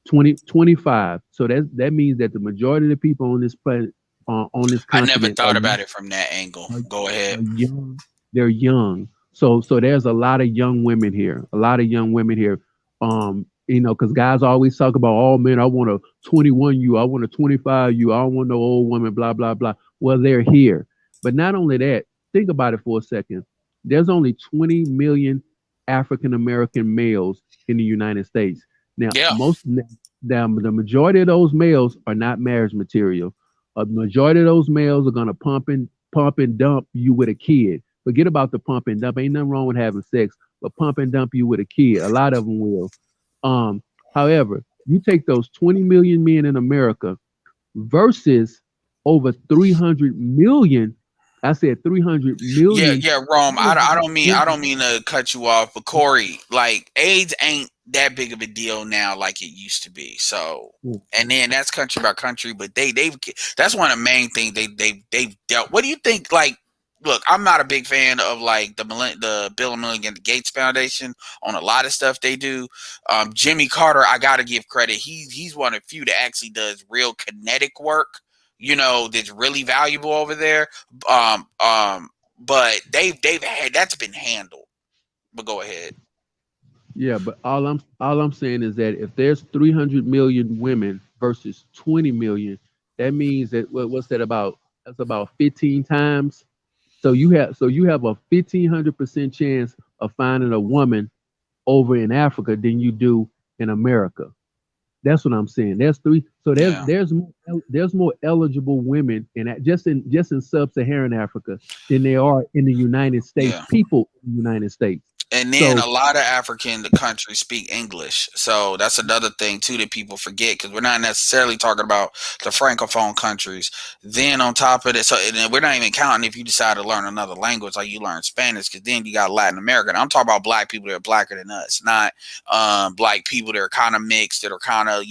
2025. So that means that the majority of the people on this planet, on this I never continent, thought about it from that angle. are, Go ahead. are young. They're young. So there's a lot of young women here. A lot of young women here. Because guys always talk about, oh man, I want a 21 you, I want a 25 you, I don't want no old woman, blah blah blah. Well, they're here. But not only that, think about it for a second. There's only 20 million African American males in the United States. Now, Yeah, the majority of those males are not marriage material. A majority of those males are gonna pump and dump you with a kid. Forget about the pump and dump. Ain't nothing wrong with having sex, but pump and dump you with a kid. A lot of them will. However, you take those 20 million men in America versus over 300 million. I said 300 yeah, million. yeah, Rome. I don't mean to cut you off, but Corey, like AIDS ain't that big of a deal now like it used to be. So, and then that's country by country, but they've that's one of the main things they've dealt. What do you think? Like, look, I'm not a big fan of like the Bill and Melinda Gates Foundation on a lot of stuff they do. Jimmy Carter, I gotta give credit. He's one of the few that actually does real kinetic work. That's really valuable over there. Um, um, but they've had that's been handled. But go ahead. Yeah, but all I'm saying is that if there's 300 million women versus 20 million, that means that what's that about? That's about 15 times. So you have a 1,500% chance of finding a woman over in Africa than you do in America. That's what I'm saying. There's three. So there's Yeah, there's more, there's more eligible women in that just in sub-Saharan Africa than there are in the United States. yeah. People in the United States. And then So a lot of African countries speak English, so that's another thing too that people forget because we're not necessarily talking about the francophone countries. Then on top of it, so and then we're not even counting if you decide to learn another language, like you learn Spanish, because then you got Latin America. And I'm talking about black people that are blacker than us, not black people that are kind of mixed, that are kind of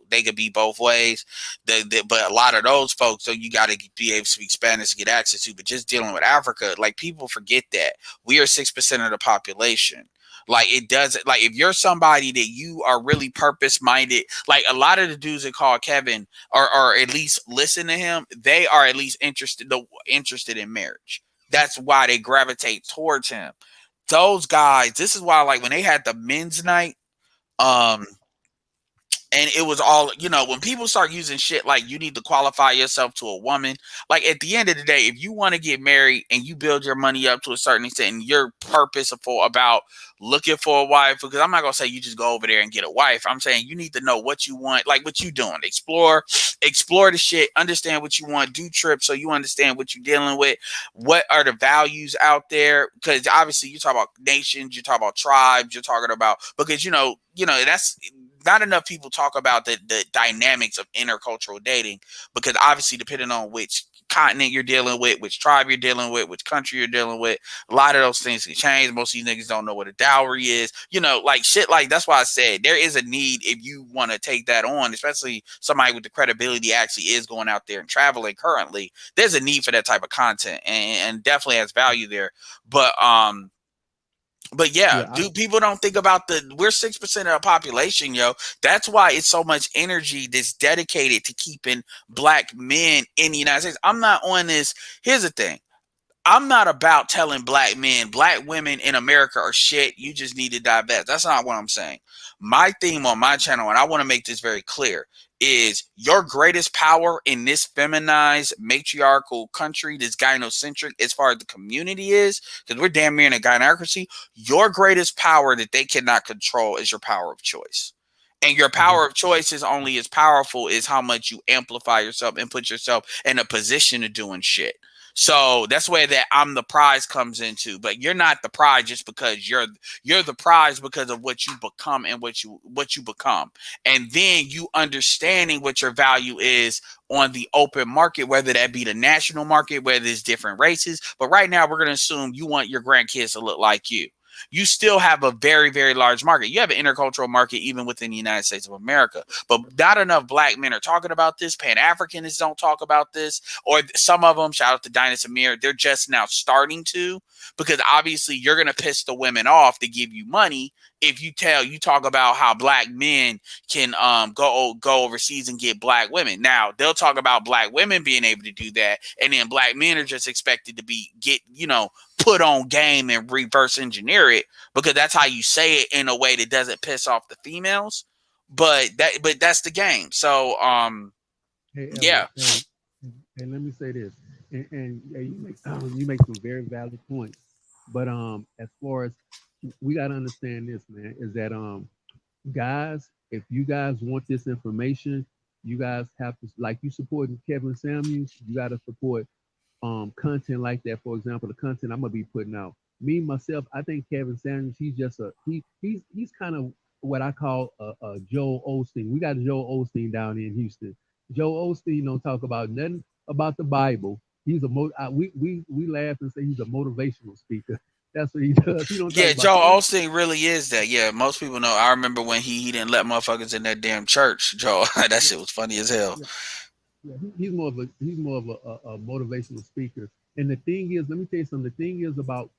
they could be both ways. But a lot of those folks, so you got to be able to speak Spanish to get access to. But just dealing with Africa, like people forget that we are 6% of the population. Like it doesn't like if you're somebody that you are really purpose minded, like a lot of the dudes that call Kevin or at least listen to him, they are at least interested in marriage. That's why they gravitate towards him. Those guys, this is why like when they had the men's night, um, and it was all when people start using shit like you need to qualify yourself to a woman, like at the end of the day, if you want to get married and you build your money up to a certain extent and you're purposeful about looking for a wife, because I'm not gonna say you just go over there and get a wife. I'm saying you need to know what you want, like what you doing, explore the shit, understand what you want, do trips so you understand what you're dealing with, what are the values out there, because obviously you talk about nations, you talk about tribes, you're talking about, because that's not enough people talk about the dynamics of intercultural dating, because obviously depending on which continent you're dealing with, which tribe you're dealing with, which country you're dealing with, a lot of those things can change. Most of these niggas don't know what a dowry is, like shit. Like that's why I said there is a need if you want to take that on, especially somebody with the credibility actually is going out there and traveling currently. There's a need for that type of content, and definitely has value there. But yeah, yeah, dude, people don't think about we're 6% of the population, yo. That's why it's so much energy that's dedicated to keeping black men in the United States. I'm not on this. Here's the thing. I'm not about telling black men, black women in America are shit. You just need to divest. That's not what I'm saying. My theme on my channel, and I want to make this very clear, is your greatest power in this feminized, matriarchal country, this gynocentric, as far as the community is, because we're damn near in a gynocracy. Your greatest power that they cannot control is your power of choice. And your mhm. power of choice is only as powerful as how much you amplify yourself and put yourself in a position of doing shit. So that's where that I'm the prize comes into. But you're not the prize just because you're the prize because of what you become and what you become. And then you understanding what your value is on the open market, whether that be the national market, whether it's different races. But right now we're gonna assume you want your grandkids to look like you. You still have a very, very large market. You have an intercultural market even within the United States of America. But not enough black men are talking about this. Pan Africanists don't talk about this. Or some of them, shout out to Dinah Samir, they're just now starting to, because obviously you're going to piss the women off to give you money if you talk about how black men can go overseas and get black women. Now they'll talk about black women being able to do that, and then black men are just expected to get put on game and reverse engineer it, because that's how you say it in a way that doesn't piss off the females. But that's the game. So Hey yeah. Elder, hey, let me say this, and yeah, you make some very valid points. But as far as we got to understand this, man, is that guys, if you guys want this information, you guys have to, like you supporting Kevin Samuels, you got to support content like that. For example, the content I'm gonna be putting out. Me myself, I think Kevin Samuels, he's just he's kind of what I call a Joel Osteen. We got Joel Osteen down in Houston. Joel Osteen don't talk about nothing about the Bible. He's we laugh and say he's a motivational speaker. That's what he does. He don't talk Yeah, about Joe anything. Osteen really is that. Yeah, most people know. I remember when he didn't let motherfuckers in that damn church. Joe, that shit was funny as hell. Yeah, yeah, he's more of a motivational speaker. And the thing is, let me tell you something. The thing is about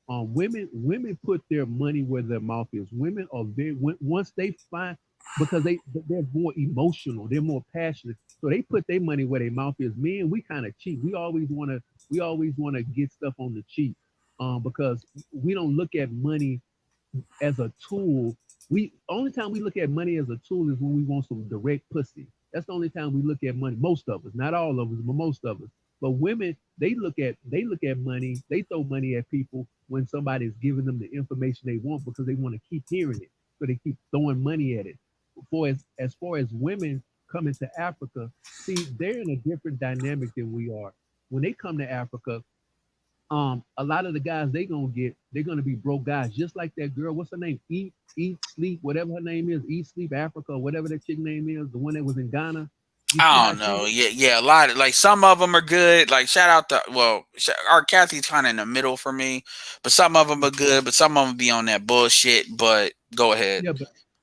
women put their money where their mouth is. Women are very once they find, because they're more emotional, they're more passionate, so they put their money where their mouth is. Men, we kind of cheat. We always want to we always want to get stuff on the cheap, because we don't look at money as a tool. We only time we look at money as a tool is when we want some direct pussy. That's the only time we look at money. Most of us, not all of us, but most of us. But women, they look at money. They throw money at people when somebody's giving them the information they want because they want to keep hearing it. So they keep throwing money at it. As far as women coming to Africa, see, they're in a different dynamic than we are. When they come to Africa, a lot of the guys they're gonna be broke guys, just like that girl. What's her name? Eat, sleep, whatever her name is. Eat, sleep, Africa, whatever that chick name is. The one that was in Ghana. You see I how don't she know. look? Yeah. A lot of like some of them are good. Like shout out to our Kathy's kind of in the middle for me, but some of them are good. But some of them be on that bullshit. But go ahead.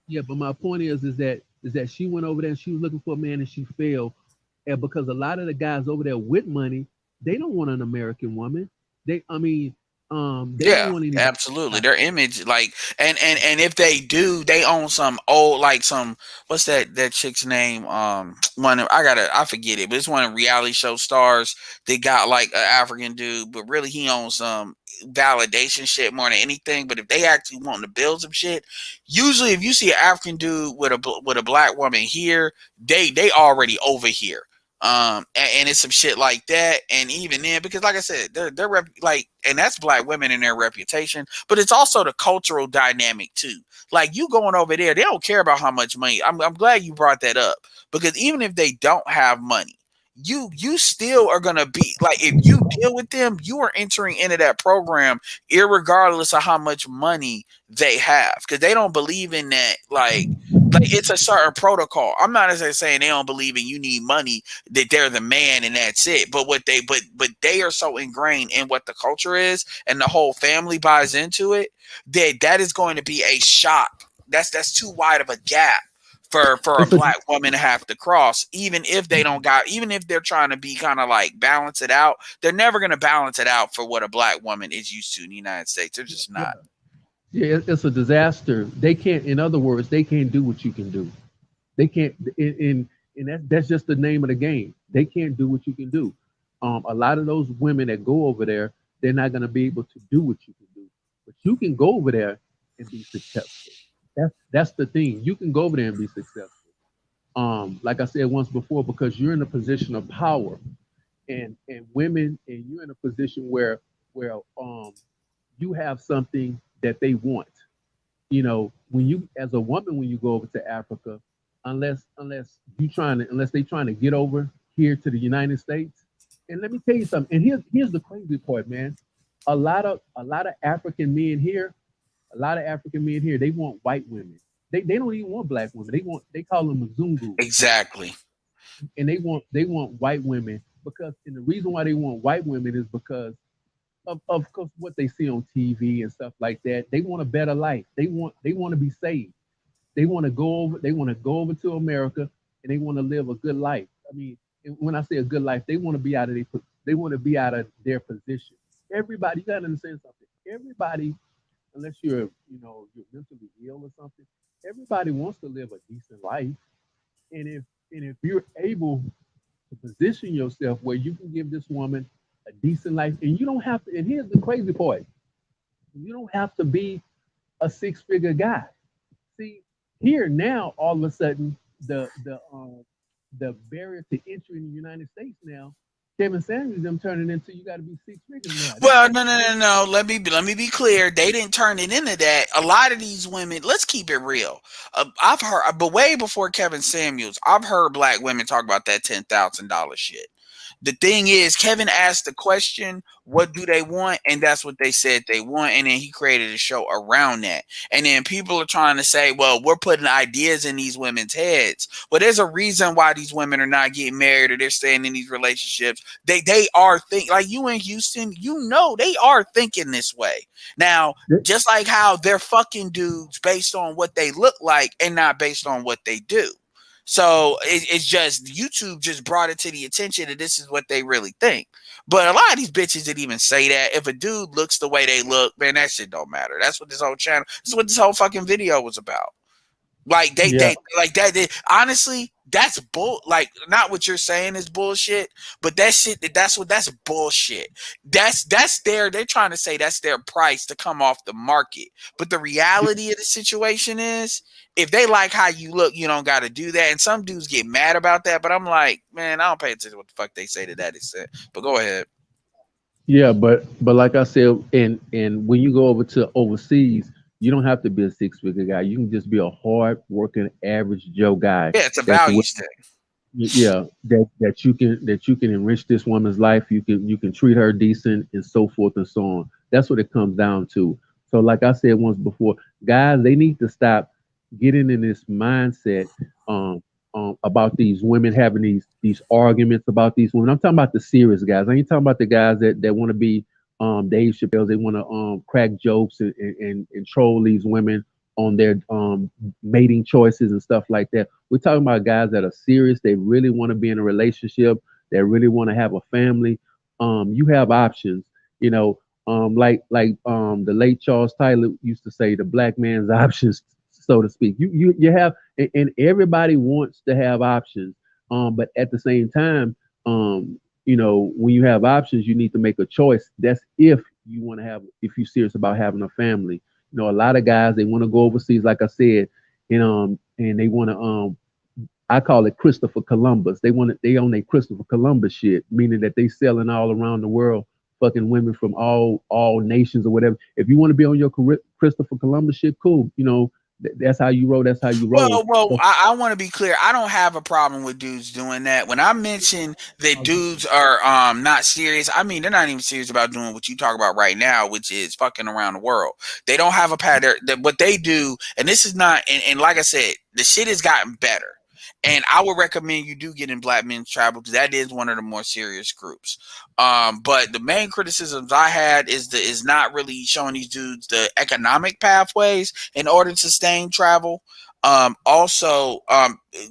Yeah, but my point is that she went over there and she was looking for a man and she failed, and because a lot of the guys over there with money, they don't want an American woman. They don't Yeah, want anybody. absolutely. Their image, like, and if they do, they own some old, like some what's that chick's name? I forget it, but it's one of the reality show stars. They got like an African dude, but really he owns some validation shit more than anything. But if they actually want to build some shit, usually if you see an African dude with a black woman here, they already over here. And it's some shit like that, and even then, because like I said, like, and that's black women and their reputation, but it's also the cultural dynamic too. Like you going over there, they don't care about how much money. I'm glad you brought that up because even if they don't have money, you still are gonna be like if you deal with them, you are entering into that program, irregardless of how much money they have, because they don't believe in that like it's a certain protocol. I'm not necessarily saying they don't believe in you need money, that they're the man and that's it. But but they are so ingrained in what the culture is and the whole family buys into it that is going to be a shock. That's too wide of a gap for a It's a black woman to have to cross, even if they're trying to be kind of like balance it out, they're never going to balance it out for what a black woman is used to in the United States. They're just yeah, not. yeah, it's a disaster. They can't. In other words, they can't do what you can do. They can't, and that's just the name of the game. They can't do what you can do. A lot of those women that go over there, they're not going to be able to do what you can do. But you can go over there and be successful. That's the thing. You can go over there and be successful. Like I said once before, because you're in a position of power, and women, and you're in a position where you have something that they want. When you, as a woman, when you go over to Africa, unless they trying to get over here to the United States. And let me tell you something. And here's the crazy part, man. A lot of African men here, they want white women. They don't even want black women. They call them Mzungus, Exactly. and they want white women and the reason why they want white women is because of course what they see on TV and stuff like that. They want a better life. They want to be saved. They want to go over to America, and they want to live a good life. I mean, and when I say a good life, they want to be out of their position. Everybody, you gotta understand something. Everybody, unless you're mentally ill or something, everybody wants to live a decent life. And if you're able to position yourself where you can give this woman a decent life, and you don't have to. And here's the crazy part: you don't have to be a six-figure guy. See, here now, all of a sudden, the barrier to entry in the United States now, Kevin Samuels them turning into you got to be six figures now. Well, no. Let me be clear. They didn't turn it into that. A lot of these women. Let's keep it real. I've heard, but way before Kevin Samuels, I've heard black women talk about that $10,000 shit. The thing is, Kevin asked the question, "What do they want?" And that's what they said they want. And then he created a show around that. And then people are trying to say, "Well, we're putting ideas in these women's heads." But there's a reason why these women are not getting married or they're staying in these relationships. They are think like you in Houston, they are thinking this way. Now, just like how they're fucking dudes based on what they look like and not based on what they do. So it's just YouTube just brought it to the attention that this is what they really think. But a lot of these bitches didn't even say that. If a dude looks the way they look, man, that shit don't matter. That's what this whole channel, this is what this whole fucking video was about. Like Yeah, they like that. Honestly, that's bull. Like not what you're saying is bullshit, but that shit. That's bullshit. That's their. They're trying to say that's their price to come off the market. But the reality of the situation is, if they like how you look, you don't got to do that. And some dudes get mad about that. But I'm like, man, I don't pay attention to what the fuck they say to that extent. But go ahead. yeah, but like I said, and when you go over to overseas, you don't have to be a six figure guy. You can just be a hard working average Joe guy. Yeah, it's a That's value thing. yeah, that you can enrich this woman's life. You can treat her decent and so forth and so on. That's what it comes down to. So like I said once before, guys, they need to stop getting in this mindset um, about these women having these arguments about these women. I'm talking about the serious guys. I ain't talking about the guys that want to be Dave Chappelle. They want to crack jokes and troll these women on their mating choices and stuff like that. We're talking about guys that are serious. They really want to be in a relationship. They really want to have a family. You have options. You know, the late Charles Tyler used to say, the black man's options, so to speak. You have, and everybody wants to have options. But at the same time, when you have options, you need to make a choice. That's if you want to have, if you're serious about having a family. A lot of guys, they want to go overseas, like I said, and they want to I call it Christopher Columbus. They own a Christopher Columbus shit, meaning that they selling all around the world, fucking women from all nations or whatever. If you want to be on your Christopher Columbus shit, cool. That's how you roll. That's how you roll. Well, I want to be clear. I don't have a problem with dudes doing that. When I mention that dudes are not serious, I mean they're not even serious about doing what you talk about right now, which is fucking around the world. They don't have a pattern. What they do, and this is not, and like I said, the shit has gotten better. And I would recommend you do get in Black Men's Travel because that is one of the more serious groups. But the main criticisms I had is not really showing these dudes the economic pathways in order to sustain travel. Also,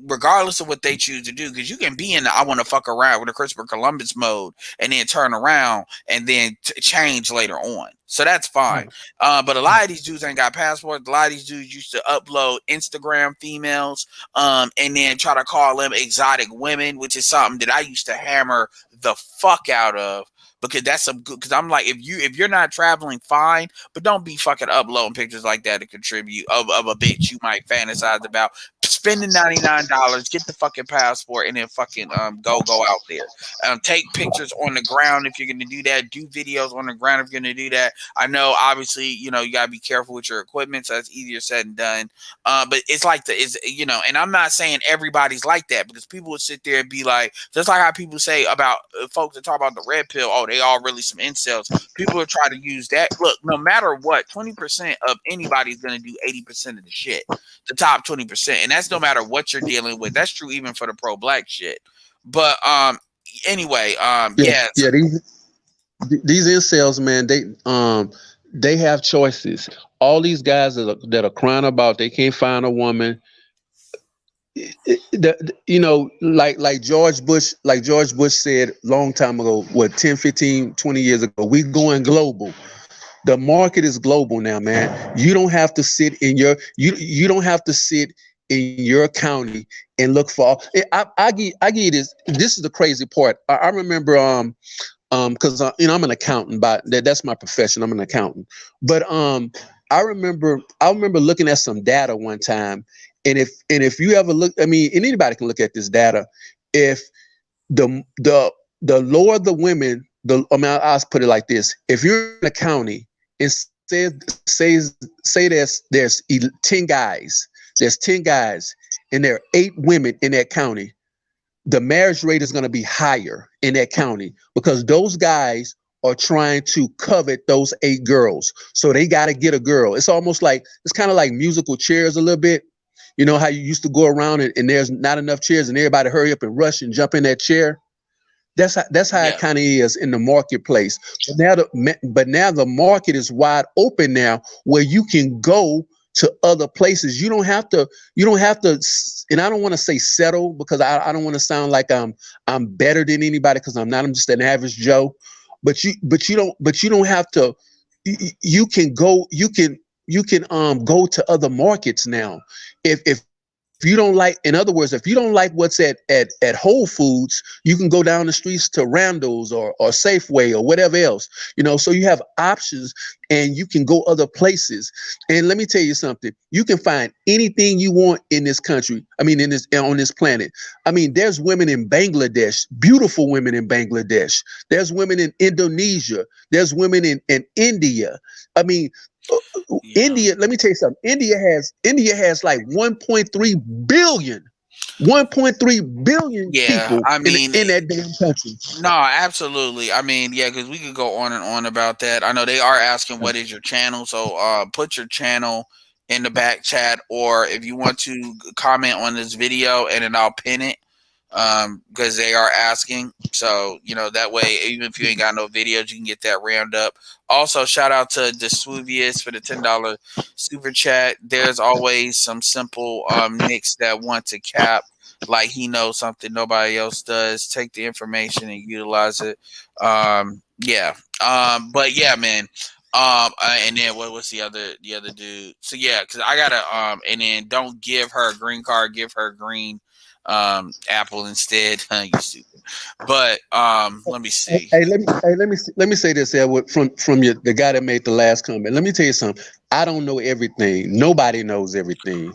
regardless of what they choose to do, because you can be in the I want to fuck around with a Christopher Columbus mode and then turn around and then change later on. So that's fine. But a lot of these dudes ain't got passports. A lot of these dudes used to upload Instagram females and then try to call them exotic women, which is something that I used to hammer the fuck out of. Because that's some good. Because I'm like, if you're not traveling, fine, but don't be fucking uploading pictures like that to contribute of a bitch you might fantasize about. Spending $99, get the fucking passport, and then fucking go out there. Take pictures on the ground if you're gonna do that. Do videos on the ground if you're gonna do that. I know, obviously, you gotta be careful with your equipment, so that's easier said than done. But it's like and I'm not saying everybody's like that because people would sit there and be like, just like how people say about folks that talk about the red pill, oh, they all really some incels. People will try to use that. Look, no matter what, 20% of anybody's gonna do 80% of the shit. The top 20%, and that's no matter what you're dealing with. That's true even for the pro-black shit. But anyway, yeah. Yeah. These incels, man, they have choices. All these guys that are crying about they can't find a woman. Like George Bush said long time ago, what, 10, 15, 20 years ago, we going global. The market is global now, man. You don't have to sit in you don't have to sit in your county and look for. I give you this. This is the crazy part. I remember because I'm an accountant, but that's my profession. I'm an accountant. But I remember looking at some data one time, and if you ever look, I mean, and anybody can look at this data. If the lower the women, I'll put it like this: if you're in a county and say there's 10 guys, and there are 8 women in that county, the marriage rate is going to be higher in that county because those guys are trying to covet those 8 girls. So they got to get a girl. It's kind of like musical chairs a little bit. You know how you used to go around and there's not enough chairs and everybody hurry up and rush and jump in that chair. That's how it kind of is in the marketplace. But now the market is wide open now, where you can go to other places. You don't have to, and I don't want to say settle because I don't want to sound like I'm better than anybody because I'm not. I'm just an average Joe. But you don't have to. You can go. go to other markets now. If you don't like, in other words, if you don't like what's at Whole Foods, you can go down the streets to Randall's or Safeway or whatever else. So you have options and you can go other places. And let me tell you something, you can find anything you want in this country. I mean, in this on this planet. I mean, there's women in Bangladesh, beautiful women in Bangladesh. There's women in Indonesia. There's women in India. I mean, Yeah. India, let me tell you something. India has like 1.3 billion, 1.3 billion Yeah. people I mean, in that damn country. no, absolutely. I mean, yeah, because we could go on and on about that. I know they are asking what is your channel, so put your channel in the back chat, or if you want to comment on this video, and then I'll pin it. Because they are asking, so that way, even if you ain't got no videos, you can get that round up. Also, shout out to Desuvius for the $10 super chat. There's always some simple nicks that want to cap like he knows something nobody else does. Take the information and utilize it. Yeah. But yeah, man. And then what was the other dude? So yeah, because I gotta and then don't give her a green card, give her green Apple instead. You stupid. But let me see. Let me say this, Edward, from the guy that made the last comment. Let me tell you something. I don't know everything. Nobody knows everything.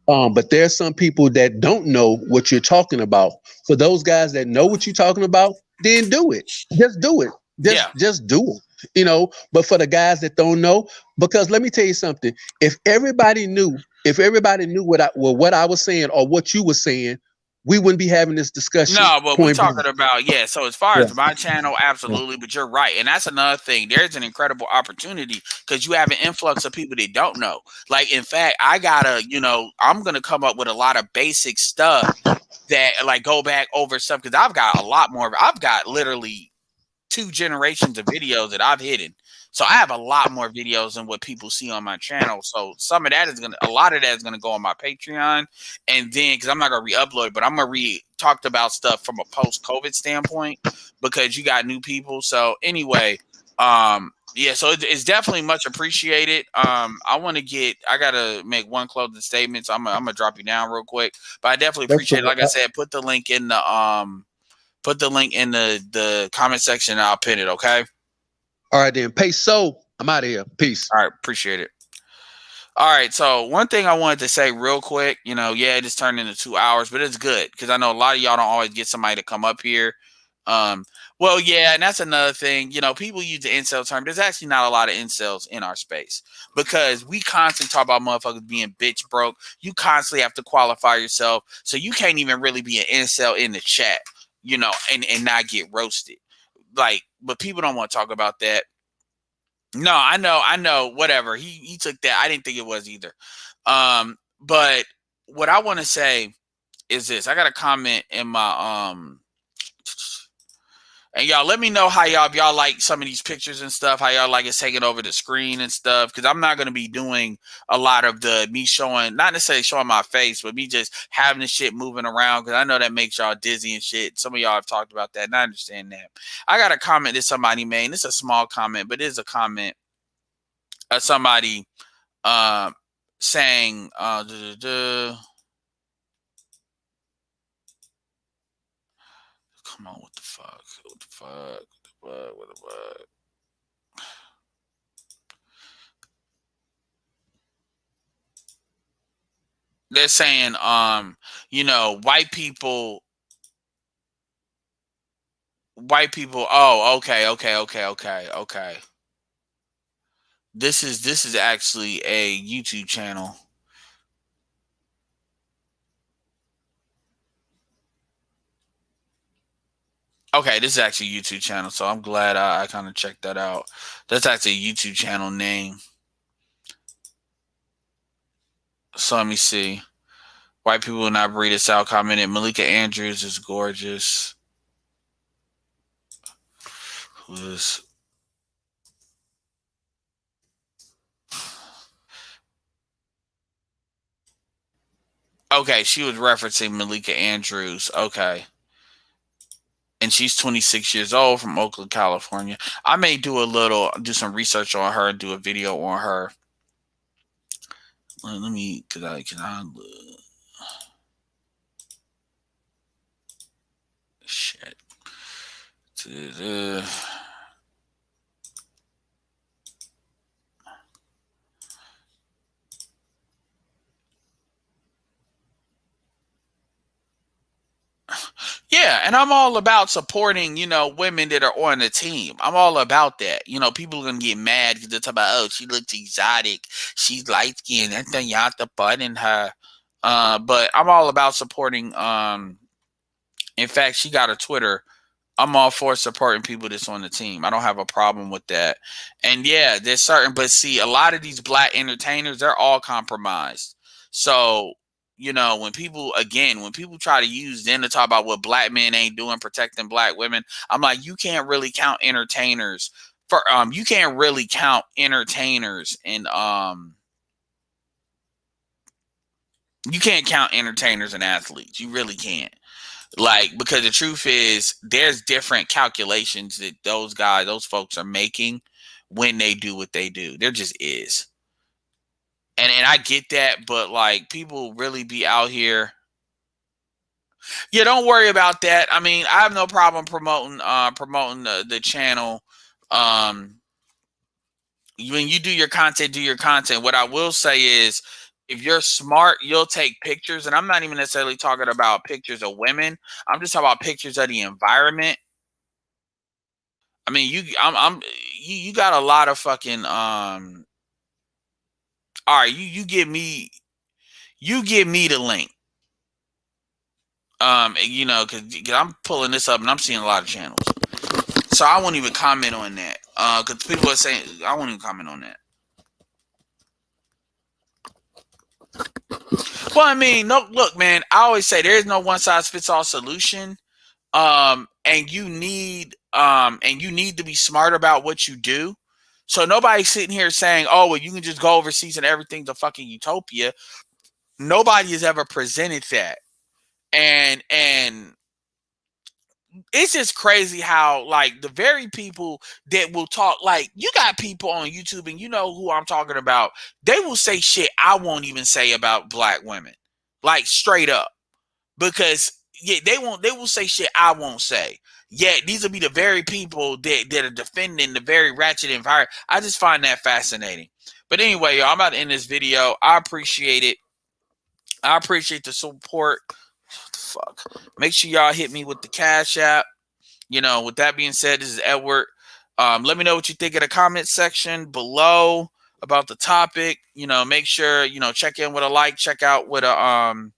But there's some people that don't know what you're talking about. For those guys that know what you're talking about, then do it. Just do it. Just Yeah. just do it. But for the guys that don't know, because let me tell you something. If everybody knew what I was saying or what you were saying, we wouldn't be having this discussion. No, but we Point blank. talking about, yeah. So as far Yeah. as my channel, Yeah. absolutely. But you're right, and that's another thing. There's an incredible opportunity because you have an influx of people that don't know. Like, in fact, I'm gonna come up with a lot of basic stuff that like go back over stuff because I've got a lot more. I've got literally two generations of videos that I've hidden. So I have a lot more videos than what people see on my channel. So a lot of that is gonna go on my Patreon, and then because I'm not gonna re-upload, but I'm gonna talked about stuff from a post-COVID standpoint because you got new people. So anyway, yeah, so it's definitely much appreciated. I gotta make one closing statement, so I'm gonna drop you down real quick. But I definitely That's appreciate it. cool. Like I said, put the link in the comment section and I'll pin it, okay? All right then. Peso. I'm out of here. Peace. All right, appreciate it. All right, so one thing I wanted to say real quick, yeah, it just turned into 2 hours, but it's good because I know a lot of y'all don't always get somebody to come up here. Um, well, yeah, and that's another thing. People use the incel term. There's actually not a lot of incels in our space because we constantly talk about motherfuckers being bitch broke. You constantly have to qualify yourself, so you can't even really be an incel in the chat, and not get roasted. Like, but people don't want to talk about that. No, I know. Whatever. He took that. I didn't think it was either. But what I want to say is this. I got a comment in my and y'all let me know how if y'all like some of these pictures and stuff, how y'all like it taking over the screen and stuff. Cause I'm not gonna be doing a lot of me showing, not necessarily showing my face, but me just having the shit moving around. Cause I know that makes y'all dizzy and shit. Some of y'all have talked about that, and I understand that. I got a comment that somebody made, and it's a small comment, but it is a comment somebody uh, saying come on, what the fuck, what the fuck. They're saying white people. Oh, okay. This is actually a YouTube channel. Okay, this is actually a YouTube channel, so I'm glad I kind of checked that out. That's actually a YouTube channel name. So let me see. White people will not breed us out. Commented Malika Andrews is gorgeous. Who's okay? She was referencing Malika Andrews. Okay, and she's 26 years old from Oakland, California. I may do some research on her and do a video on her. Let me, shit. Yeah, and I'm all about supporting, women that are on the team. I'm all about that. People are gonna get mad because they're talking about, oh, she looks exotic, she's light skinned, and then you have to button her. But I'm all about supporting. In fact, she got a Twitter. I'm all for supporting people that's on the team. I don't have a problem with that. And yeah, there's certain, but see, a lot of these black entertainers, they're all compromised. So, when people try to use them to talk about what black men ain't doing, protecting black women, I'm like, you can't really count entertainers you can't really count entertainers and you can't count entertainers and athletes. You really can't. Like, because the truth is, there's different calculations that those folks are making when they do what they do. There just is. And I get that, but like, people really be out here. Yeah, don't worry about that. I mean, I have no problem promoting the channel. Um when you do your content, do your content. What I will say is, if you're smart, you'll take pictures, and I'm not even necessarily talking about pictures of women. I'm just talking about pictures of the environment. I mean, you got a lot of fucking all right, you give me the link. Cause I'm pulling this up and I'm seeing a lot of channels. So I won't even comment on that. Cause people are saying I won't even comment on that. Well, I mean, no, look, man, I always say there is no one size fits all solution. And you need to be smart about what you do. So nobody's sitting here saying, oh, well, you can just go overseas and everything's a fucking utopia. Nobody has ever presented that. And it's just crazy how, like, the very people that will talk, like, you got people on YouTube, and you know who I'm talking about, they will say shit I won't even say about black women. Like, straight up. Because yeah, they will say shit I won't say. Yet these will be the very people that are defending the very ratchet environment. I just find that fascinating. But anyway, y'all, I'm about to end this video. I appreciate it. I appreciate the support. What the fuck? Make sure y'all hit me with the Cash App. With that being said, this is Edward. Let me know what you think in the comment section below about the topic. Make sure, check in with a like, check out with a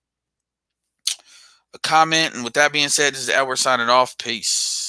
comment. And with that being said, this is Edward signing off. Peace.